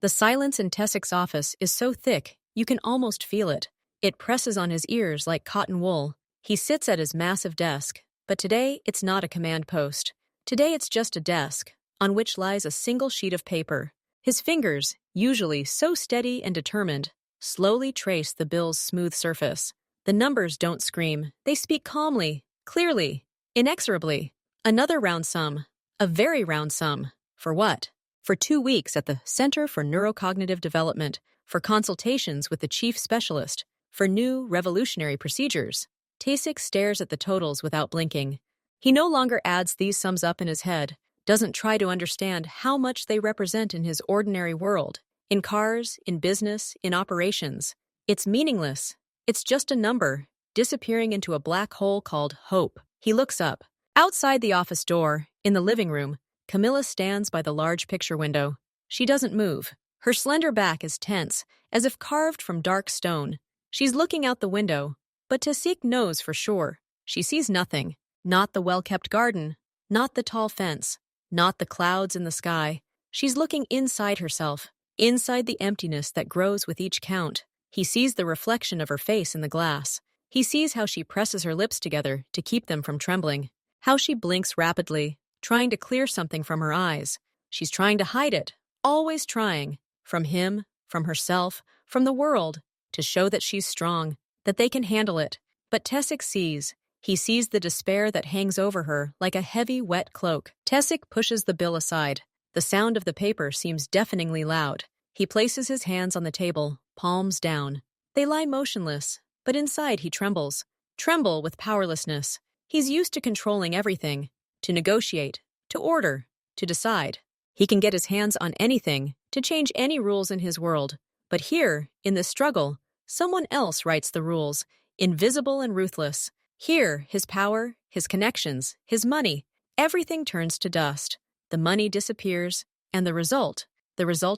The silence in Tessik's office is so thick, you can almost feel it. It presses on his ears like cotton wool. He sits at his massive desk, but today it's not a command post. Today it's just a desk, on which lies a single sheet of paper. His fingers, usually so steady and determined, slowly trace the bill's smooth surface. The numbers don't scream. They speak calmly, clearly, inexorably. Another round sum. A very round sum. For what? For 2 weeks at the Center for Neurocognitive Development, for consultations with the chief specialist, for new, revolutionary procedures. Tasik stares at the totals without blinking. He no longer adds these sums up in his head, doesn't try to understand how much they represent in his ordinary world, in cars, in business, in operations. It's meaningless. It's just a number, disappearing into a black hole called hope. He looks up. Outside the office door, in the living room, Camilla stands by the large picture window. She doesn't move. Her slender back is tense, as if carved from dark stone. She's looking out the window, but Tasik knows for sure. She sees nothing. Not the well-kept garden, not the tall fence, not the clouds in the sky. She's looking inside herself, inside the emptiness that grows with each count. He sees the reflection of her face in the glass. He sees how she presses her lips together to keep them from trembling, how she blinks rapidly, trying to clear something from her eyes. She's trying to hide it, always trying, from him, from herself, from the world, to show that she's strong, that they can handle it. But Tesik sees. He sees the despair that hangs over her like a heavy, wet cloak. Tesik pushes the bill aside. The sound of the paper seems deafeningly loud. He places his hands on the table, palms down. They lie motionless, but inside he trembles. Tremble with powerlessness. He's used to controlling everything, to negotiate, to order, to decide. He can get his hands on anything, to change any rules in his world. But here, in this struggle, someone else writes the rules, invisible and ruthless. Here, his power, his connections, his money, everything turns to dust. The money disappears, and the result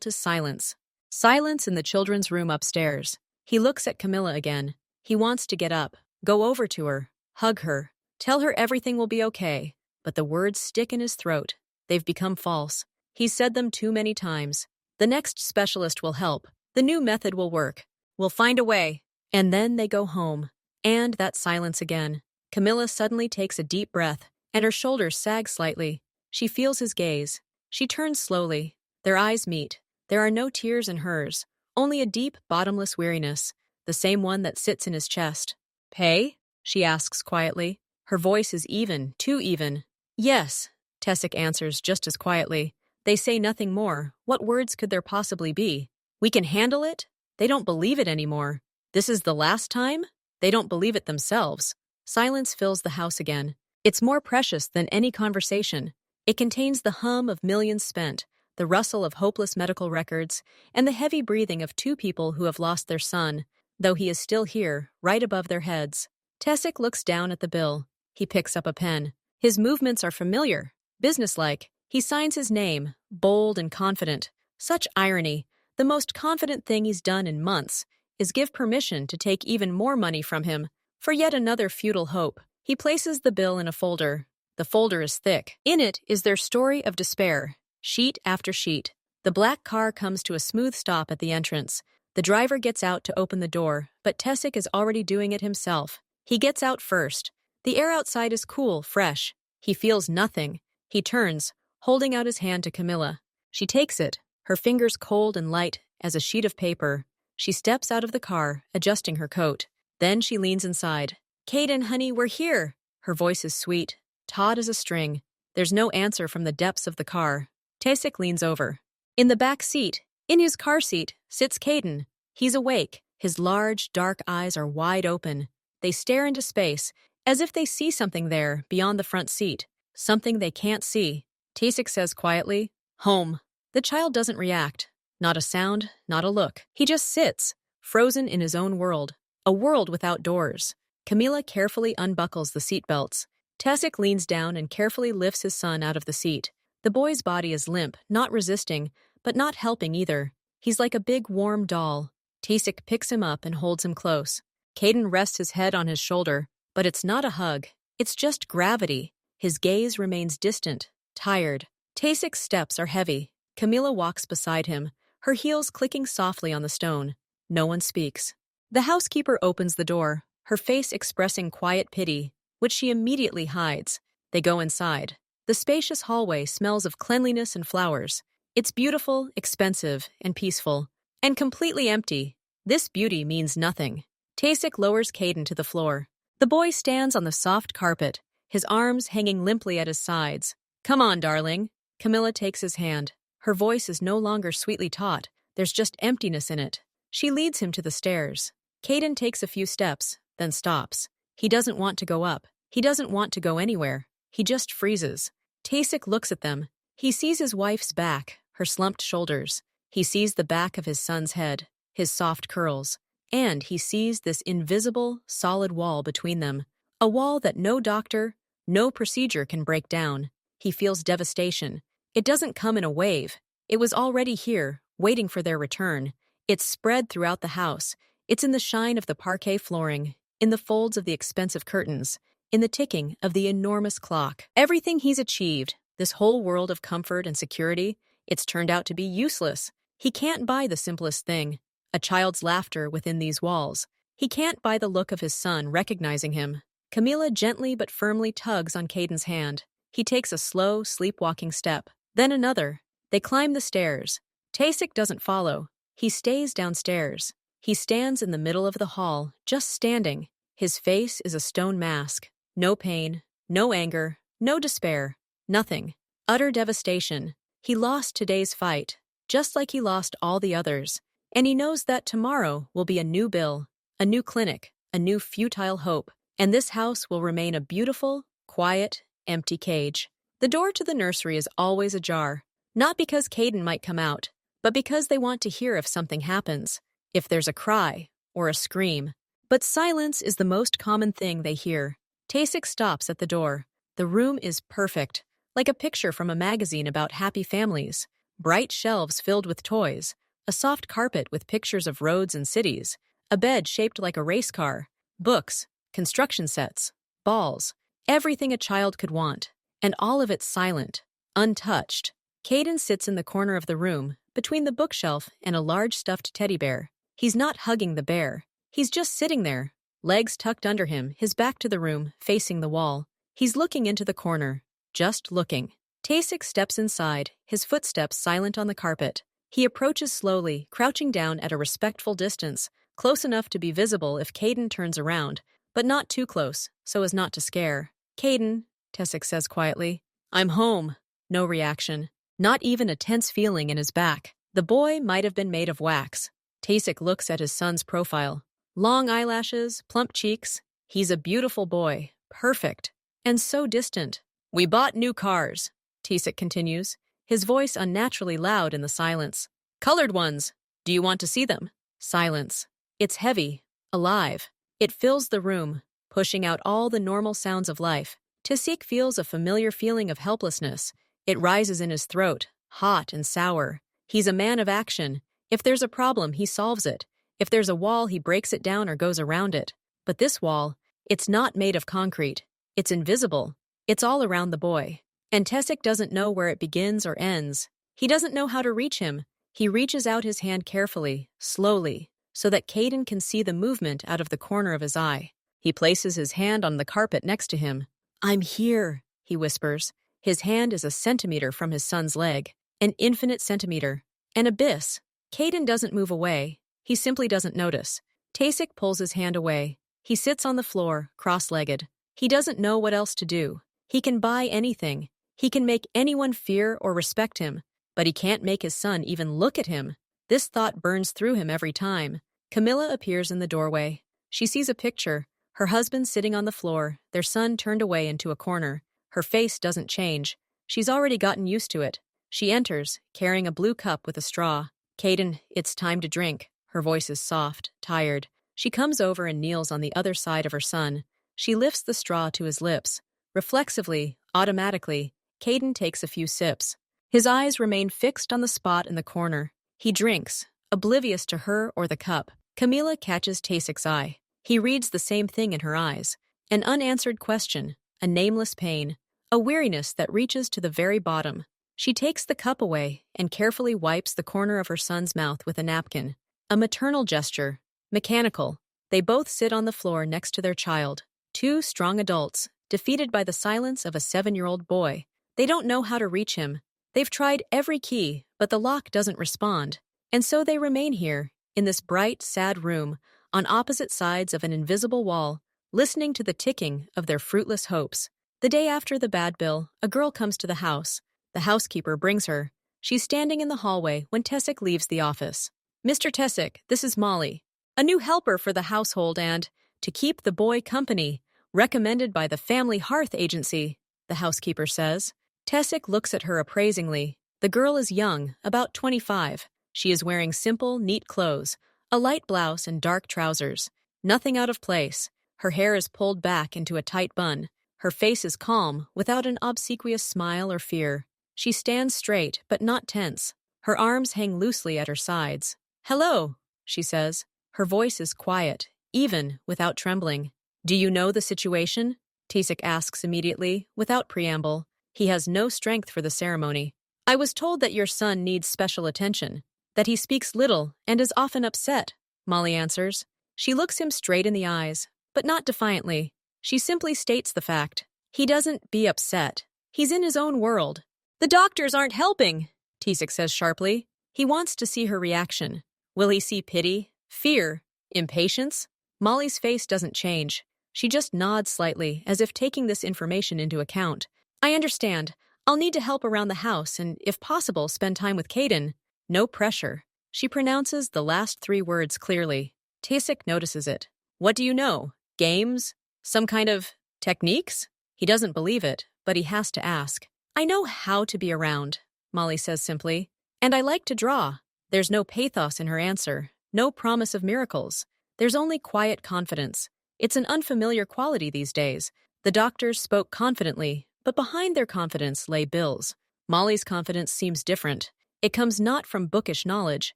is silence. Silence in the children's room upstairs. He looks at Camilla again. He wants to get up, go over to her, hug her, tell her everything will be okay. But the words stick in his throat. They've become false. He's said them too many times. The next specialist will help. The new method will work. We'll find a way. And then they go home. And that silence again. Camilla suddenly takes a deep breath, and her shoulders sag slightly. She feels his gaze. She turns slowly. Their eyes meet. There are no tears in hers, only a deep, bottomless weariness, the same one that sits in his chest. Pay? She asks quietly. Her voice is even, too even. Yes, Tesik answers just as quietly. They say nothing more. What words could there possibly be? We can handle it? They don't believe it anymore. This is the last time? They don't believe it themselves. Silence fills the house again. It's more precious than any conversation. It contains the hum of millions spent, the rustle of hopeless medical records, and the heavy breathing of 2 people who have lost their son, though he is still here, right above their heads. Tesik looks down at the bill. He picks up a pen. His movements are familiar, businesslike. He signs his name, bold and confident. Such irony. The most confident thing he's done in months is give permission to take even more money from him for yet another futile hope. He places the bill in a folder. The folder is thick. In it is their story of despair, sheet after sheet. The black car comes to a smooth stop at the entrance. The driver gets out to open the door, but Tesik is already doing it himself. He gets out first. The air outside is cool, fresh. He feels nothing. He turns, holding out his hand to Camilla. She takes it, her fingers cold and light as a sheet of paper. She steps out of the car, adjusting her coat. Then she leans inside. Caden, honey, we're here. Her voice is sweet, taut as a string. There's no answer from the depths of the car. Tasik leans over. In the back seat, in his car seat, sits Caden. He's awake. His large, dark eyes are wide open. They stare into space, as if they see something there beyond the front seat, something they can't see. Tasik says quietly, "Home." The child doesn't react. Not a sound, not a look. He just sits, frozen in his own world, a world without doors. Camilla carefully unbuckles the seatbelts. Tasik leans down and carefully lifts his son out of the seat. The boy's body is limp, not resisting, but not helping either. He's like a big, warm doll. Tasik picks him up and holds him close. Caden rests his head on his shoulder, but it's not a hug. It's just gravity. His gaze remains distant, tired. Tasik's steps are heavy. Camilla walks beside him, her heels clicking softly on the stone. No one speaks. The housekeeper opens the door, her face expressing quiet pity, which she immediately hides. They go inside. The spacious hallway smells of cleanliness and flowers. It's beautiful, expensive, and peaceful. And completely empty. This beauty means nothing. Tasik lowers Caden to the floor. The boy stands on the soft carpet, his arms hanging limply at his sides. Come on, darling. Camilla takes his hand. Her voice is no longer sweetly taut. There's just emptiness in it. She leads him to the stairs. Caden takes a few steps, then stops. He doesn't want to go up. He doesn't want to go anywhere. He just freezes. Tasik looks at them. He sees his wife's back, her slumped shoulders. He sees the back of his son's head, his soft curls. And he sees this invisible, solid wall between them. A wall that no doctor, no procedure can break down. He feels devastation. It doesn't come in a wave. It was already here, waiting for their return. It's spread throughout the house. It's in the shine of the parquet flooring, in the folds of the expensive curtains, in the ticking of the enormous clock. Everything he's achieved, this whole world of comfort and security, it's turned out to be useless. He can't buy the simplest thing, a child's laughter within these walls. He can't buy the look of his son recognizing him. Camilla gently but firmly tugs on Caden's hand. He takes a slow, sleepwalking step, then another. They climb the stairs. Tasik doesn't follow. He stays downstairs. He stands in the middle of the hall, just standing. His face is a stone mask. No pain, no anger, no despair, nothing. Utter devastation. He lost today's fight, just like he lost all the others. And he knows that tomorrow will be a new bill, a new clinic, a new futile hope. And this house will remain a beautiful, quiet, empty cage. The door to the nursery is always ajar, not because Caden might come out, but because they want to hear if something happens, if there's a cry or a scream. But silence is the most common thing they hear. Tasik stops at the door. The room is perfect, like a picture from a magazine about happy families. Bright shelves filled with toys, a soft carpet with pictures of roads and cities, a bed shaped like a race car, books, construction sets, balls, everything a child could want, and all of it silent, untouched. Caden sits in the corner of the room, between the bookshelf and a large stuffed teddy bear. He's not hugging the bear. He's just sitting there, legs tucked under him, his back to the room, facing the wall. He's looking into the corner, just looking. Tasik steps inside, his footsteps silent on the carpet. He approaches slowly, crouching down at a respectful distance, close enough to be visible if Caden turns around, but not too close, so as not to scare. Caden, Tasik says quietly. I'm home. No reaction. Not even a tense feeling in his back. The boy might have been made of wax. Tasik looks at his son's profile. Long eyelashes, plump cheeks. He's a beautiful boy. Perfect. And so distant. We bought new cars, Tasik continues, his voice unnaturally loud in the silence. Colored ones. Do you want to see them? Silence. It's heavy, alive. It fills the room, pushing out all the normal sounds of life. Tasik feels a familiar feeling of helplessness. It rises in his throat, hot and sour. He's a man of action. If there's a problem, he solves it. If there's a wall, he breaks it down or goes around it. But this wall, it's not made of concrete. It's invisible. It's all around the boy. And Tasik doesn't know where it begins or ends. He doesn't know how to reach him. He reaches out his hand carefully, slowly, so that Caden can see the movement out of the corner of his eye. He places his hand on the carpet next to him. I'm here, he whispers. His hand is a centimeter from his son's leg. An infinite centimeter. An abyss. Caden doesn't move away. He simply doesn't notice. Tasik pulls his hand away. He sits on the floor, cross-legged. He doesn't know what else to do. He can buy anything. He can make anyone fear or respect him. But he can't make his son even look at him. This thought burns through him every time. Camilla appears in the doorway. She sees a picture. Her husband sitting on the floor, their son turned away into a corner. Her face doesn't change. She's already gotten used to it. She enters, carrying a blue cup with a straw. Caden, it's time to drink. Her voice is soft, tired. She comes over and kneels on the other side of her son. She lifts the straw to his lips. Reflexively, automatically, Caden takes a few sips. His eyes remain fixed on the spot in the corner. He drinks, oblivious to her or the cup. Camilla catches Tasik's eye. He reads the same thing in her eyes. An unanswered question, a nameless pain, a weariness that reaches to the very bottom. She takes the cup away and carefully wipes the corner of her son's mouth with a napkin. A maternal gesture. Mechanical. They both sit on the floor next to their child. Two strong adults, defeated by the silence of a 7-year-old boy. They don't know how to reach him. They've tried every key, but the lock doesn't respond. And so they remain here, in this bright, sad room, on opposite sides of an invisible wall, listening to the ticking of their fruitless hopes. The day after the bad bill, a girl comes to the house. The housekeeper brings her. She's standing in the hallway when Tessic leaves the office. "Mr. Tessic, this is Molly. A new helper for the household and, to keep the boy company, recommended by the Family Hearth Agency," the housekeeper says. Tessic looks at her appraisingly. The girl is young, about 25. She is wearing simple, neat clothes, a light blouse and dark trousers. Nothing out of place. Her hair is pulled back into a tight bun. Her face is calm, without an obsequious smile or fear. She stands straight, but not tense. Her arms hang loosely at her sides. "Hello," she says. Her voice is quiet, even, without trembling. "Do you know the situation?" Tessic asks immediately, without preamble. He has no strength for the ceremony. "I was told that your son needs special attention, that he speaks little and is often upset," Molly answers. She looks him straight in the eyes, but not defiantly. She simply states the fact. He doesn't be upset. He's in his own world. "The doctors aren't helping," Tessic says sharply. He wants to see her reaction. Will he see pity, fear, impatience? Molly's face doesn't change. She just nods slightly, as if taking this information into account. "I understand. I'll need to help around the house and, if possible, spend time with Caden." No pressure. She pronounces the last 3 words clearly. Tessic notices it. "What do you know? Games? Some kind of techniques?" He doesn't believe it, but he has to ask. "I know how to be around," Molly says simply. "And I like to draw." There's no pathos in her answer, no promise of miracles. There's only quiet confidence. It's an unfamiliar quality these days. The doctors spoke confidently, but behind their confidence lay bills. Molly's confidence seems different. It comes not from bookish knowledge,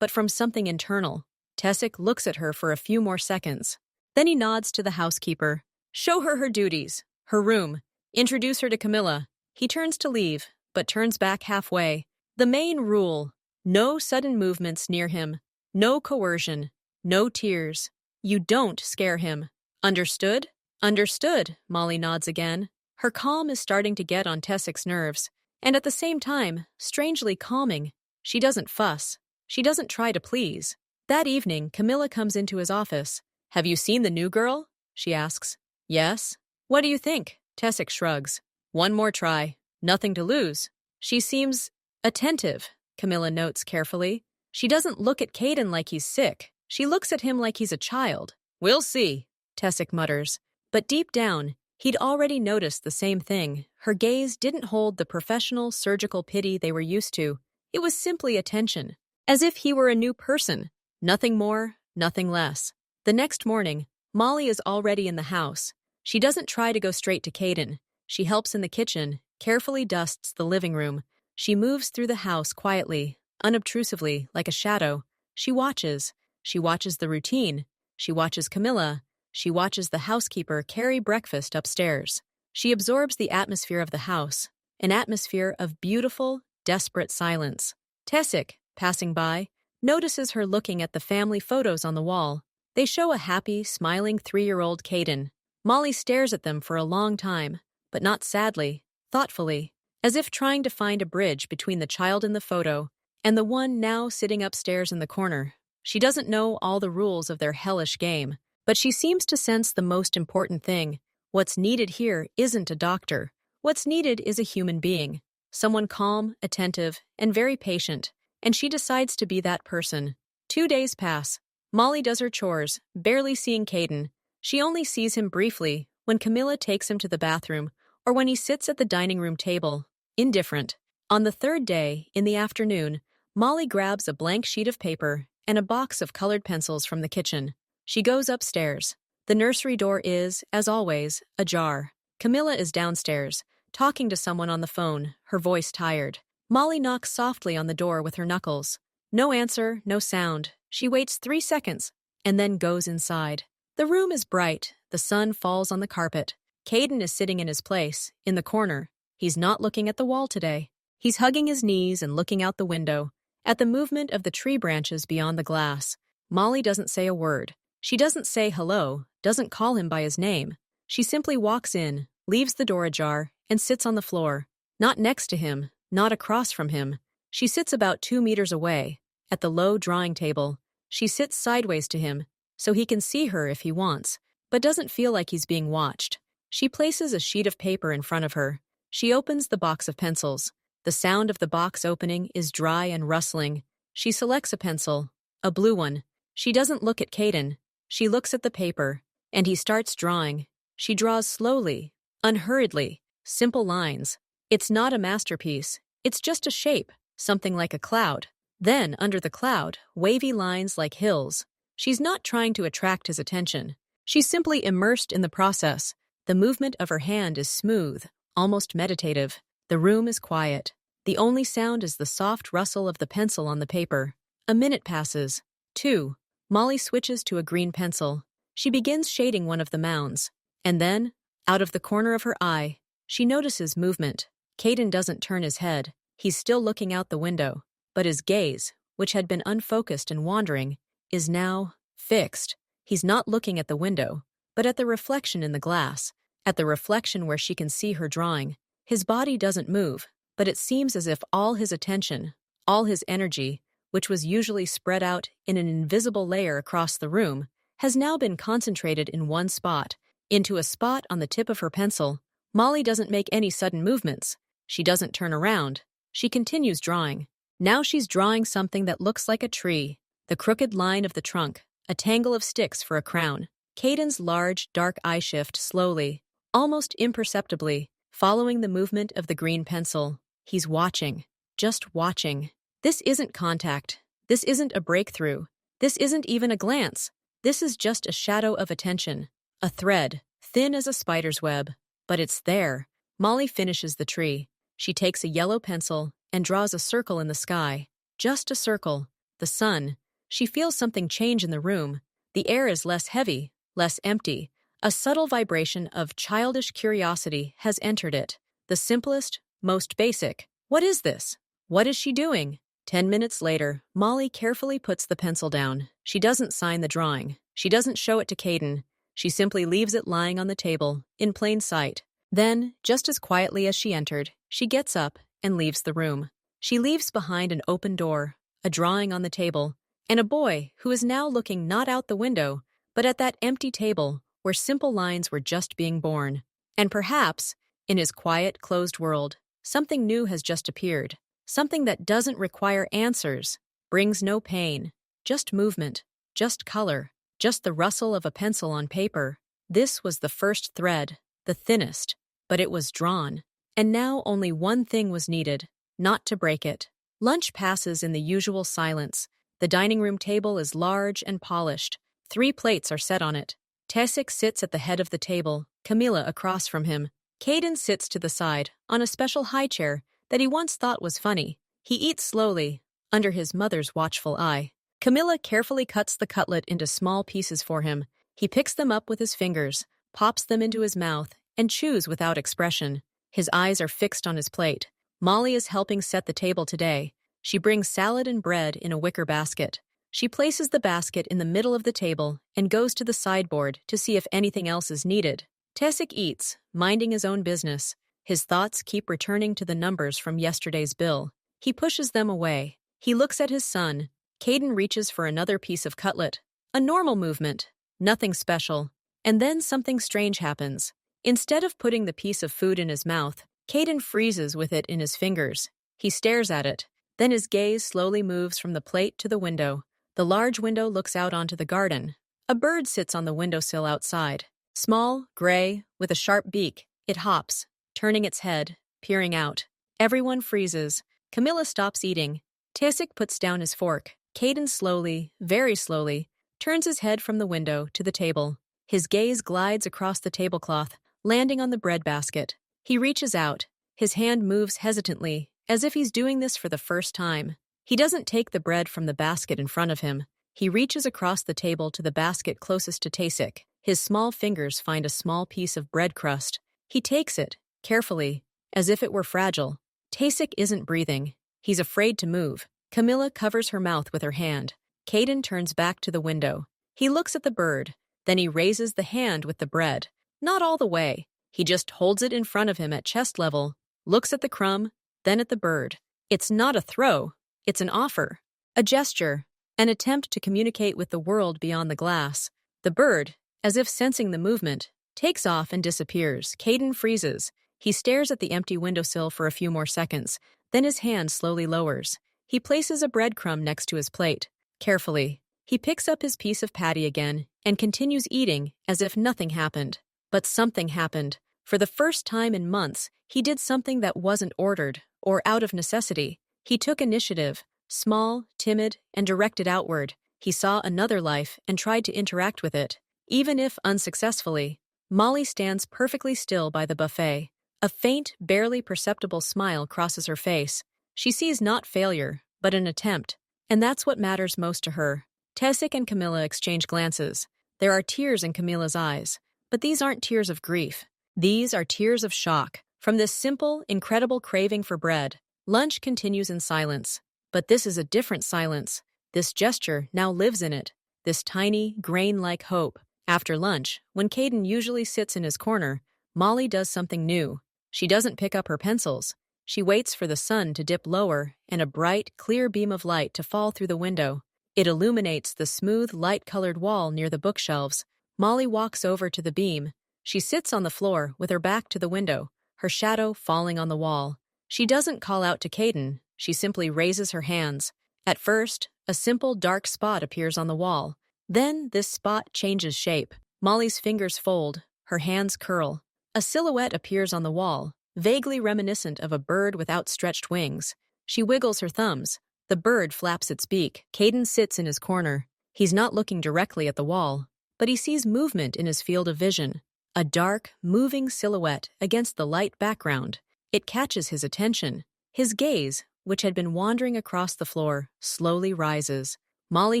but from something internal. Tessic looks at her for a few more seconds. Then he nods to the housekeeper. "Show her her duties, her room. Introduce her to Camilla." He turns to leave, but turns back halfway. The main rule: no sudden movements near him, no coercion, no tears. You don't scare him. "Understood?" "Understood," Molly nods again. Her calm is starting to get on Tessic's nerves, and at the same time, strangely calming. She doesn't fuss. She doesn't try to please. That evening, Camilla comes into his office. "Have you seen the new girl?" she asks. "Yes." "What do you think?" Tessic shrugs. "One more try. Nothing to lose." "She seems attentive," Camilla notes carefully. "She doesn't look at Caden like he's sick. She looks at him like he's a child." "We'll see," Tessic mutters. But deep down, he'd already noticed the same thing. Her gaze didn't hold the professional, surgical pity they were used to. It was simply attention, as if he were a new person. Nothing more, nothing less. The next morning, Molly is already in the house. She doesn't try to go straight to Caden. She helps in the kitchen, carefully dusts the living room. She moves through the house quietly, unobtrusively, like a shadow. She watches. She watches the routine. She watches Camilla. She watches the housekeeper carry breakfast upstairs. She absorbs the atmosphere of the house, an atmosphere of beautiful, desperate silence. Tessic, passing by, notices her looking at the family photos on the wall. They show a happy, smiling 3-year-old Caden. Molly stares at them for a long time, but not sadly, thoughtfully, as if trying to find a bridge between the child in the photo and the one now sitting upstairs in the corner. She doesn't know all the rules of their hellish game, but she seems to sense the most important thing. What's needed here isn't a doctor. What's needed is a human being, someone calm, attentive, and very patient, and she decides to be that person. 2 days pass. Molly does her chores, barely seeing Caden. She only sees him briefly, when Camilla takes him to the bathroom, or when he sits at the dining room table, indifferent. On the 3rd day, in the afternoon, Molly grabs a blank sheet of paper and a box of colored pencils from the kitchen. She goes upstairs. The nursery door is, as always, ajar. Camilla is downstairs, talking to someone on the phone, her voice tired. Molly knocks softly on the door with her knuckles. No answer, no sound. She waits 3 seconds, and then goes inside. The room is bright. The sun falls on the carpet. Caden is sitting in his place, in the corner. He's not looking at the wall today. He's hugging his knees and looking out the window. At the movement of the tree branches beyond the glass, Molly doesn't say a word. She doesn't say hello, doesn't call him by his name. She simply walks in, leaves the door ajar, and sits on the floor. Not next to him, not across from him. She sits about 2 meters away, at the low drawing table. She sits sideways to him, so he can see her if he wants, but doesn't feel like he's being watched. She places a sheet of paper in front of her. She opens the box of pencils. The sound of the box opening is dry and rustling. She selects a pencil, a blue one. She doesn't look at Caden. She looks at the paper, and he starts drawing. She draws slowly, unhurriedly, simple lines. It's not a masterpiece. It's just a shape, something like a cloud. Then, under the cloud, wavy lines like hills. She's not trying to attract his attention. She's simply immersed in the process. The movement of her hand is smooth, almost meditative. The room is quiet. The only sound is the soft rustle of the pencil on the paper. A minute passes. 2. Molly switches to a green pencil. She begins shading one of the mounds. And then, out of the corner of her eye, she notices movement. Caden doesn't turn his head. He's still looking out the window. But his gaze, which had been unfocused and wandering, is now fixed. He's not looking at the window, but at the reflection in the glass, at the reflection where she can see her drawing. His body doesn't move, but it seems as if all his attention, all his energy, which was usually spread out in an invisible layer across the room, has now been concentrated in one spot, into a spot on the tip of her pencil. Molly doesn't make any sudden movements. She doesn't turn around. She continues drawing. Now she's drawing something that looks like a tree, the crooked line of the trunk, a tangle of sticks for a crown. Caden's large, dark eye shift slowly, almost imperceptibly, following the movement of the green pencil. He's watching, just watching. This isn't contact. This isn't a breakthrough. This isn't even a glance. This is just a shadow of attention, a thread, thin as a spider's web. But it's there. Molly finishes the tree. She takes a yellow pencil and draws a circle in the sky. Just a circle. The sun. She feels something change in the room. The air is less heavy, less empty. A subtle vibration of childish curiosity has entered it. The simplest, most basic. What is this? What is she doing? 10 minutes later, Molly carefully puts the pencil down. She doesn't sign the drawing. She doesn't show it to Caden. She simply leaves it lying on the table, in plain sight. Then, just as quietly as she entered, she gets up and leaves the room. She leaves behind an open door, a drawing on the table, and a boy who is now looking not out the window, but at that empty table where simple lines were just being born. And perhaps, in his quiet, closed world, something new has just appeared. Something that doesn't require answers, brings no pain, just movement, just color, just the rustle of a pencil on paper. This was the first thread, the thinnest, but it was drawn. And now only one thing was needed, not to break it. Lunch passes in the usual silence. The dining room table is large and polished. 3 plates are set on it. Tessic sits at the head of the table, Camilla across from him. Caden sits to the side, on a special high chair that he once thought was funny. He eats slowly, under his mother's watchful eye. Camilla carefully cuts the cutlet into small pieces for him. He picks them up with his fingers, pops them into his mouth, and chews without expression. His eyes are fixed on his plate. Molly is helping set the table today. She brings salad and bread in a wicker basket. She places the basket in the middle of the table and goes to the sideboard to see if anything else is needed. Tessic eats, minding his own business. His thoughts keep returning to the numbers from yesterday's bill. He pushes them away. He looks at his son. Caden reaches for another piece of cutlet. A normal movement. Nothing special. And then something strange happens. Instead of putting the piece of food in his mouth, Caden freezes with it in his fingers. He stares at it. Then his gaze slowly moves from the plate to the window. The large window looks out onto the garden. A bird sits on the windowsill outside. Small, gray, with a sharp beak, it hops, turning its head, peering out. Everyone freezes. Camilla stops eating. Tessic puts down his fork. Caden slowly, very slowly, turns his head from the window to the table. His gaze glides across the tablecloth, landing on the bread basket. He reaches out. His hand moves hesitantly, as if he's doing this for the first time. He doesn't take the bread from the basket in front of him. He reaches across the table to the basket closest to Tessic. His small fingers find a small piece of bread crust. He takes it, carefully, as if it were fragile. Tasik isn't breathing. He's afraid to move. Camilla covers her mouth with her hand. Caden turns back to the window. He looks at the bird. Then he raises the hand with the bread. Not all the way. He just holds it in front of him at chest level, looks at the crumb, then at the bird. It's not a throw. It's an offer. A gesture. An attempt to communicate with the world beyond the glass. The bird, as if sensing the movement, takes off and disappears. Caden freezes. He stares at the empty windowsill for a few more seconds. Then his hand slowly lowers. He places a breadcrumb next to his plate. Carefully, he picks up his piece of patty again and continues eating as if nothing happened. But something happened. For the first time in months, he did something that wasn't ordered or out of necessity. He took initiative, small, timid, and directed outward. He saw another life and tried to interact with it, even if unsuccessfully. Molly stands perfectly still by the buffet. A faint, barely perceptible smile crosses her face. She sees not failure, but an attempt. And that's what matters most to her. Tasik and Camilla exchange glances. There are tears in Camilla's eyes. But these aren't tears of grief. These are tears of shock. From this simple, incredible craving for bread, lunch continues in silence. But this is a different silence. This gesture now lives in it. This tiny, grain-like hope. After lunch, when Caden usually sits in his corner, Molly does something new. She doesn't pick up her pencils. She waits for the sun to dip lower and a bright, clear beam of light to fall through the window. It illuminates the smooth, light-colored wall near the bookshelves. Molly walks over to the beam. She sits on the floor with her back to the window, her shadow falling on the wall. She doesn't call out to Caden. She simply raises her hands. At first, a simple dark spot appears on the wall. Then this spot changes shape. Molly's fingers fold, her hands curl. A silhouette appears on the wall, vaguely reminiscent of a bird with outstretched wings. She wiggles her thumbs. The bird flaps its beak. Caden sits in his corner. He's not looking directly at the wall, but he sees movement in his field of vision. A dark, moving silhouette against the light background. It catches his attention. His gaze, which had been wandering across the floor, slowly rises. Molly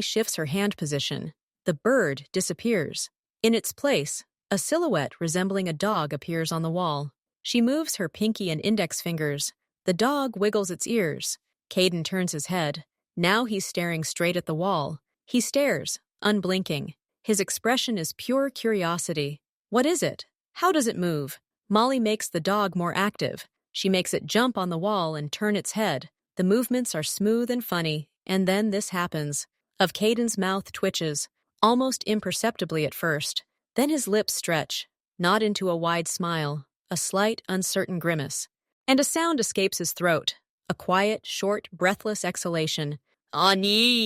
shifts her hand position. The bird disappears. In its place, a silhouette resembling a dog appears on the wall. She moves her pinky and index fingers. The dog wiggles its ears. Caden turns his head. Now he's staring straight at the wall. He stares, unblinking. His expression is pure curiosity. What is it? How does it move? Molly makes the dog more active. She makes it jump on the wall and turn its head. The movements are smooth and funny, and then this happens. Of Caden's mouth twitches, almost imperceptibly at first. Then his lips stretch, not into a wide smile, a slight, uncertain grimace. And a sound escapes his throat, a quiet, short, breathless exhalation. Ani!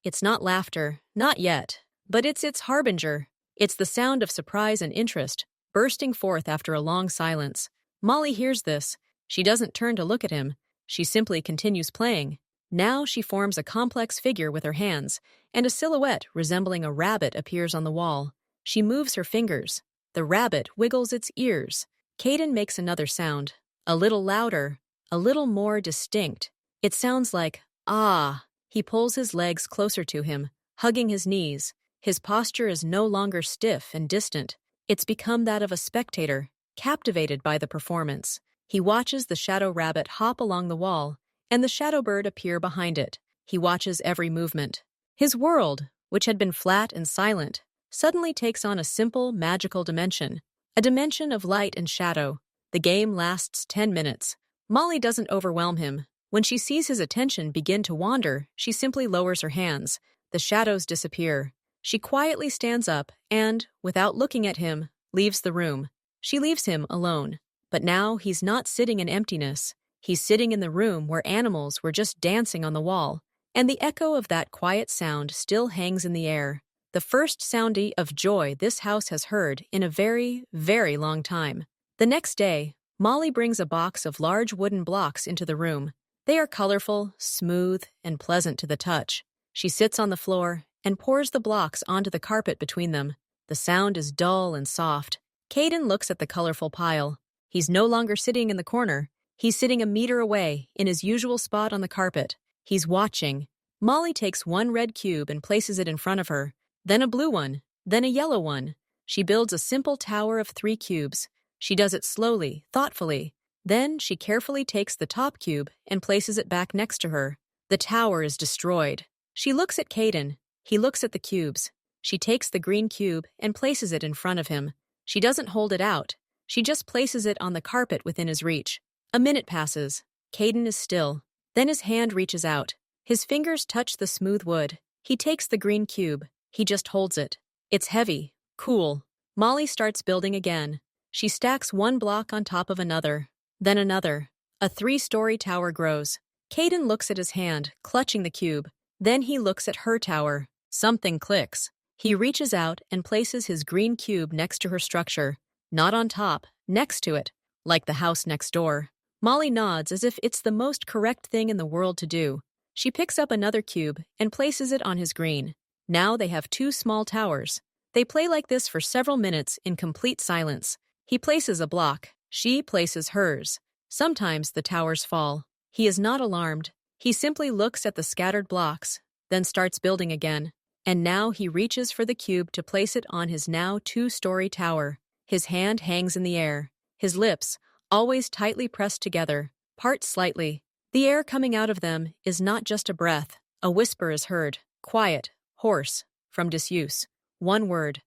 It's not laughter, not yet, but it's its harbinger. It's the sound of surprise and interest, bursting forth after a long silence. Molly hears this. She doesn't turn to look at him. She simply continues playing. Now she forms a complex figure with her hands, and a silhouette resembling a rabbit appears on the wall. She moves her fingers. The rabbit wiggles its ears. Caden makes another sound, a little louder, a little more distinct. It sounds like, ah. He pulls his legs closer to him, hugging his knees. His posture is no longer stiff and distant. It's become that of a spectator, captivated by the performance. He watches the shadow rabbit hop along the wall, and the shadow bird appear behind it. He watches every movement. His world, which had been flat and silent, suddenly takes on a simple, magical dimension, a dimension of light and shadow. The game lasts 10 minutes. Molly doesn't overwhelm him. When she sees his attention begin to wander, she simply lowers her hands. The shadows disappear. She quietly stands up and, without looking at him, leaves the room. She leaves him alone. But now he's not sitting in emptiness. He's sitting in the room where animals were just dancing on the wall, and the echo of that quiet sound still hangs in the air. The first sound of joy this house has heard in a very, very long time. The next day, Molly brings a box of large wooden blocks into the room. They are colorful, smooth, and pleasant to the touch. She sits on the floor and pours the blocks onto the carpet between them. The sound is dull and soft. Caden looks at the colorful pile. He's no longer sitting in the corner. He's sitting a meter away, in his usual spot on the carpet. He's watching. Molly takes one red cube and places it in front of her, then a blue one, then a yellow one. She builds a simple tower of 3 cubes. She does it slowly, thoughtfully. Then she carefully takes the top cube and places it back next to her. The tower is destroyed. She looks at Caden. He looks at the cubes. She takes the green cube and places it in front of him. She doesn't hold it out. She just places it on the carpet within his reach. A minute passes. Caden is still. Then his hand reaches out. His fingers touch the smooth wood. He takes the green cube. He just holds it. It's heavy, cool. Molly starts building again. She stacks one block on top of another, then another. A 3-story tower grows. Caden looks at his hand, clutching the cube. Then he looks at her tower. Something clicks. He reaches out and places his green cube next to her structure. Not on top, next to it, like the house next door. Molly nods as if it's the most correct thing in the world to do. She picks up another cube and places it on his green. Now they have 2 small towers. They play like this for several minutes in complete silence. He places a block. She places hers. Sometimes the towers fall. He is not alarmed. He simply looks at the scattered blocks, then starts building again. And now he reaches for the cube to place it on his now 2-story tower. His hand hangs in the air. His lips, always tightly pressed together, part slightly. The air coming out of them is not just a breath. A whisper is heard, quiet, hoarse, from disuse. One word.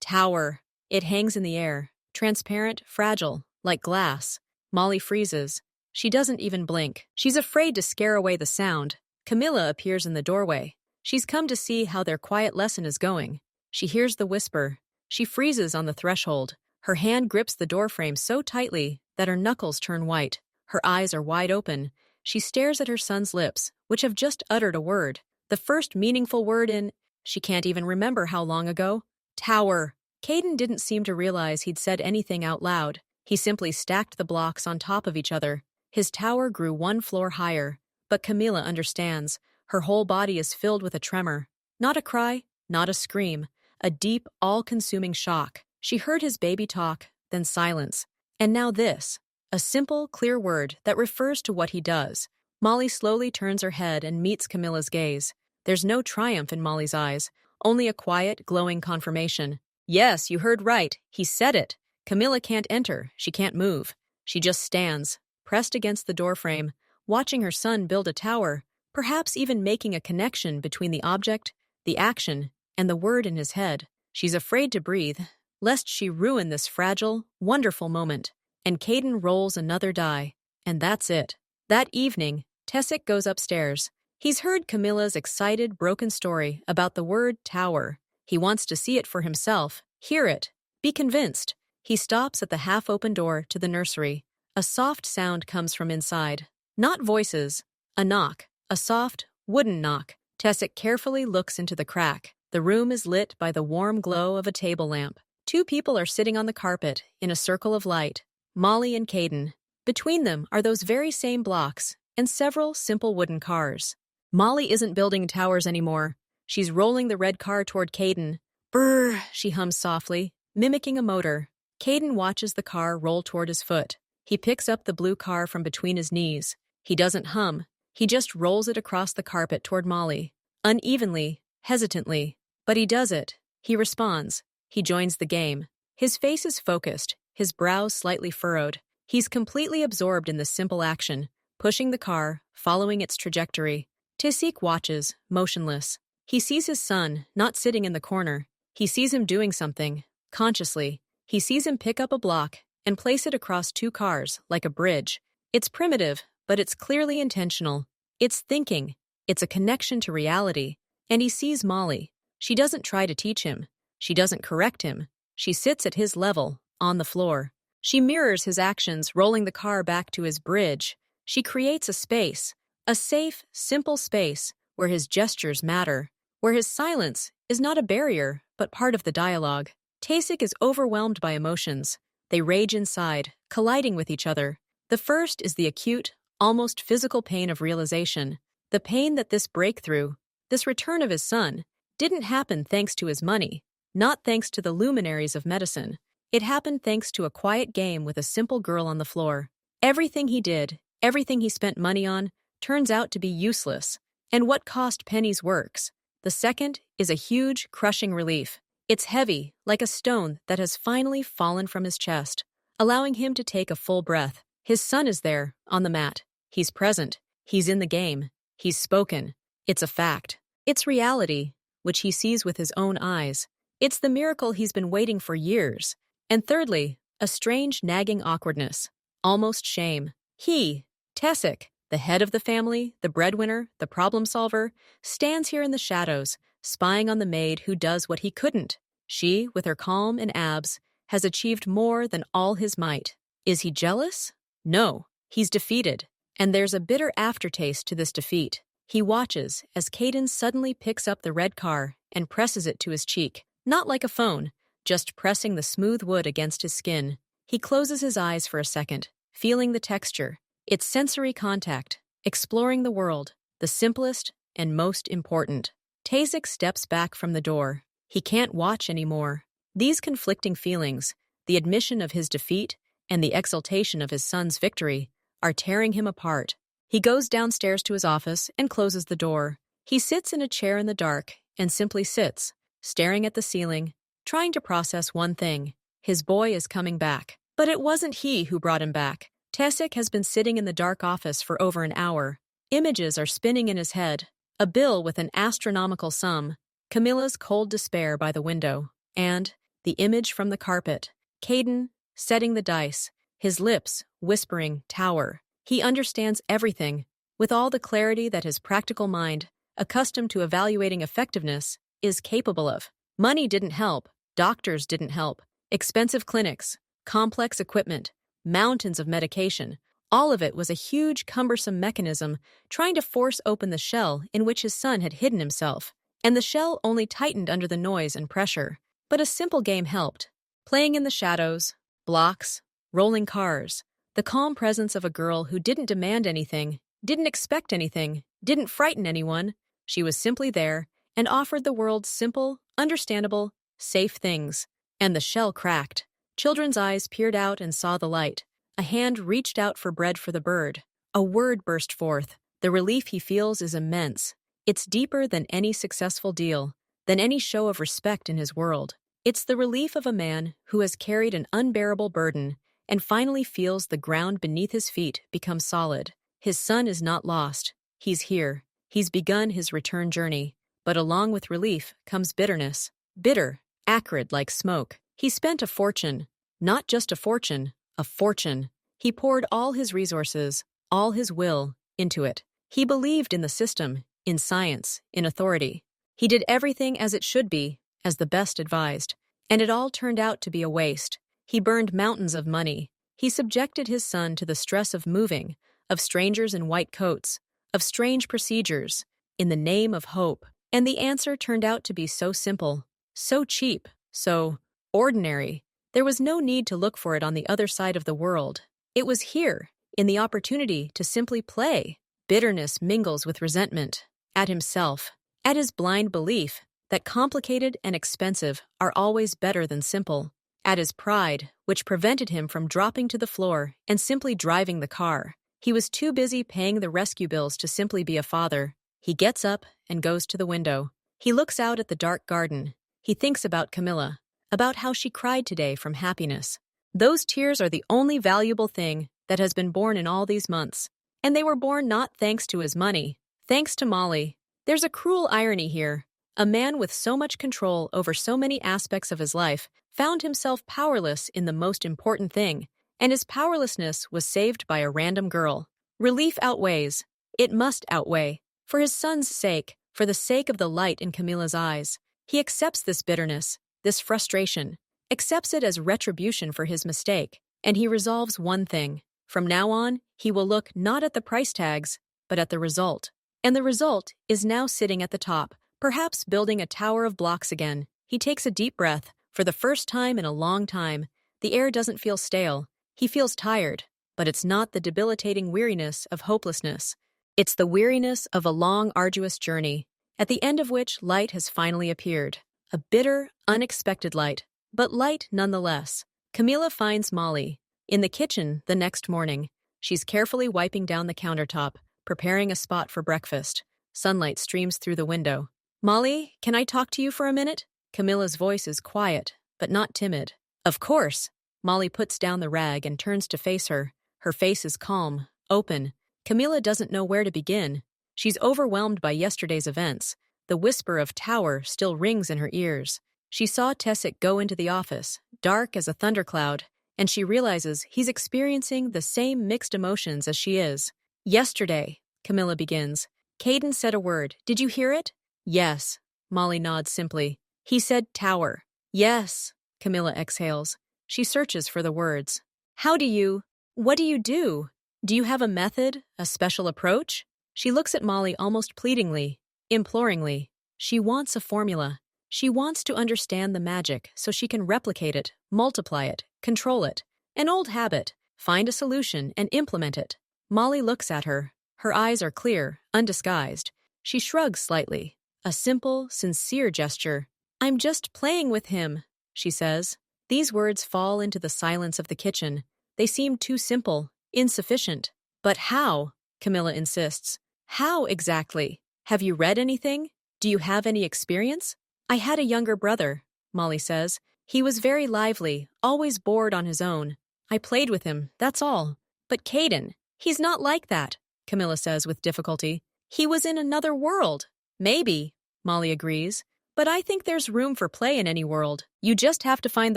Tower. It hangs in the air, transparent, fragile, like glass. Molly freezes. She doesn't even blink. She's afraid to scare away the sound. Camilla appears in the doorway. She's come to see how their quiet lesson is going. She hears the whisper. She freezes on the threshold. Her hand grips the doorframe so tightly that her knuckles turn white. Her eyes are wide open. She stares at her son's lips, which have just uttered a word. The first meaningful word in, she can't even remember how long ago. Tower. Caden didn't seem to realize he'd said anything out loud. He simply stacked the blocks on top of each other. His tower grew 1 floor higher. But Camilla understands. Her whole body is filled with a tremor. Not a cry, not a scream. A deep, all-consuming shock. She heard his baby talk, then silence. And now this. A simple, clear word that refers to what he does. Molly slowly turns her head and meets Camilla's gaze. There's no triumph in Molly's eyes, only a quiet, glowing confirmation. Yes, you heard right. He said it. Camilla can't enter. She can't move. She just stands, pressed against the doorframe, watching her son build a tower, perhaps even making a connection between the object, the action, and the word in his head. She's afraid to breathe, lest she ruin this fragile, wonderful moment. And Caden rolls another die. And that's it. That evening, Tessic goes upstairs. He's heard Camilla's excited, broken story about the word tower. He wants to see it for himself, hear it, be convinced. He stops at the half-open door to the nursery. A soft sound comes from inside. Not voices. A knock. A soft, wooden knock. Tessic carefully looks into the crack. The room is lit by the warm glow of a table lamp. 2 people are sitting on the carpet, in a circle of light. Molly and Caden. Between them are those very same blocks, and several simple wooden cars. Molly isn't building towers anymore. She's rolling the red car toward Caden. Brrr, she hums softly, mimicking a motor. Caden watches the car roll toward his foot. He picks up the blue car from between his knees. He doesn't hum. He just rolls it across the carpet toward Molly. Unevenly, hesitantly. But he does it. He responds. He joins the game. His face is focused, his brows slightly furrowed. He's completely absorbed in the simple action, pushing the car, following its trajectory. Tessic watches, motionless. He sees his son, not sitting in the corner. He sees him doing something, consciously. He sees him pick up a block and place it across 2 cars, like a bridge. It's primitive, but it's clearly intentional. It's thinking. It's a connection to reality. And he sees Molly. She doesn't try to teach him. She doesn't correct him. She sits at his level, on the floor. She mirrors his actions, rolling the car back to his bridge. She creates a space, a safe, simple space, where his gestures matter, where his silence is not a barrier, but part of the dialogue. Tessic is overwhelmed by emotions. They rage inside, colliding with each other. The first is the acute, almost physical pain of realization. The pain that this breakthrough, this return of his son, didn't happen thanks to his money, not thanks to the luminaries of medicine. It happened thanks to a quiet game with a simple girl on the floor. Everything he did, everything he spent money on, turns out to be useless. And what cost pennies works. The second is a huge, crushing relief. It's heavy, like a stone that has finally fallen from his chest, allowing him to take a full breath. His son is there, on the mat. He's present. He's in the game. He's spoken. It's a fact. It's reality, which he sees with his own eyes. It's the miracle he's been waiting for years. And thirdly, a strange nagging awkwardness, almost shame. He, Tessic, the head of the family, the breadwinner, the problem solver, stands here in the shadows, spying on the maid who does what he couldn't. She, with her calm and abs, has achieved more than all his might. Is he jealous? No, he's defeated. And there's a bitter aftertaste to this defeat. He watches as Caden suddenly picks up the red car and presses it to his cheek, not like a phone, just pressing the smooth wood against his skin. He closes his eyes for a second, feeling the texture. It's sensory contact, exploring the world, the simplest and most important. Tasic steps back from the door. He can't watch anymore. These conflicting feelings, the admission of his defeat and the exultation of his son's victory, are tearing him apart. He goes downstairs to his office and closes the door. He sits in a chair in the dark and simply sits, staring at the ceiling, trying to process one thing. His boy is coming back. But it wasn't he who brought him back. Tessic has been sitting in the dark office for over an hour. Images are spinning in his head. A bill with an astronomical sum, Camilla's cold despair by the window, and the image from the carpet. Caden, setting the dice, his lips whispering tower. He understands everything, with all the clarity that his practical mind, accustomed to evaluating effectiveness, is capable of. Money didn't help, doctors didn't help, expensive clinics, complex equipment, mountains of medication. All of it was a huge, cumbersome mechanism trying to force open the shell in which his son had hidden himself, and the shell only tightened under the noise and pressure. But a simple game helped. Playing in the shadows, blocks, rolling cars, the calm presence of a girl who didn't demand anything, didn't expect anything, didn't frighten anyone. She was simply there and offered the world simple, understandable, safe things. And the shell cracked. Children's eyes peered out and saw the light. A hand reached out for bread for the bird. A word burst forth. The relief he feels is immense. It's deeper than any successful deal, than any show of respect in his world. It's the relief of a man who has carried an unbearable burden and finally feels the ground beneath his feet become solid. His son is not lost. He's here. He's begun his return journey. But along with relief comes bitterness. Bitter, acrid like smoke. He spent a fortune. Not just a fortune. A fortune. He poured all his resources, all his will, into it. He believed in the system, in science, in authority. He did everything as it should be, as the best advised. And it all turned out to be a waste. He burned mountains of money. He subjected his son to the stress of moving, of strangers in white coats, of strange procedures, in the name of hope. And the answer turned out to be so simple, so cheap, so ordinary. There was no need to look for it on the other side of the world. It was here, in the opportunity to simply play. Bitterness mingles with resentment, at himself, at his blind belief that complicated and expensive are always better than simple, at his pride, which prevented him from dropping to the floor and simply driving the car. He was too busy paying the rescue bills to simply be a father. He gets up and goes to the window. He looks out at the dark garden. He thinks about Camilla, about how she cried today from happiness. Those tears are the only valuable thing that has been born in all these months. And they were born not thanks to his money, thanks to Molly. There's a cruel irony here. A man with so much control over so many aspects of his life found himself powerless in the most important thing, and his powerlessness was saved by a random girl. Relief outweighs. It must outweigh. For his son's sake, for the sake of the light in Camilla's eyes, he accepts this bitterness, this frustration, accepts it as retribution for his mistake, and he resolves one thing. From now on, he will look not at the price tags, but at the result. And the result is now sitting at the top, perhaps building a tower of blocks again. He takes a deep breath. For the first time in a long time, the air doesn't feel stale. He feels tired, but it's not the debilitating weariness of hopelessness. It's the weariness of a long, arduous journey, at the end of which light has finally appeared. A bitter, unexpected light, but light nonetheless. Camilla finds Molly in the kitchen the next morning. She's carefully wiping down the countertop, preparing a spot for breakfast. Sunlight streams through the window. "Molly, can I talk to you for a minute?" Camilla's voice is quiet, but not timid. Of course. Molly puts down the rag and turns to face her. Her face is calm, open. Camilla doesn't know where to begin. She's overwhelmed by yesterday's events. The whisper of tower still rings in her ears. She saw Tessic go into the office, dark as a thundercloud, and she realizes he's experiencing the same mixed emotions as she is. Yesterday, Camilla begins. Caden said a word. Did you hear it? Yes. Molly nods simply. He said tower. Yes. Camilla exhales. She searches for the words. What do you do? Do you have a method, a special approach? She looks at Molly almost pleadingly, imploringly. She wants a formula. She wants to understand the magic so she can replicate it, multiply it, control it. An old habit. Find a solution and implement it. Molly looks at her. Her eyes are clear, undisguised. She shrugs slightly. A simple, sincere gesture. I'm just playing with him, she says. These words fall into the silence of the kitchen. They seem too simple, insufficient. But how? Camilla insists. How exactly? Have you read anything? Do you have any experience? I had a younger brother, Molly says. He was very lively, always bored on his own. I played with him, that's all. But Caden, he's not like that, Camilla says with difficulty. He was in another world. Maybe, Molly agrees. But I think there's room for play in any world. You just have to find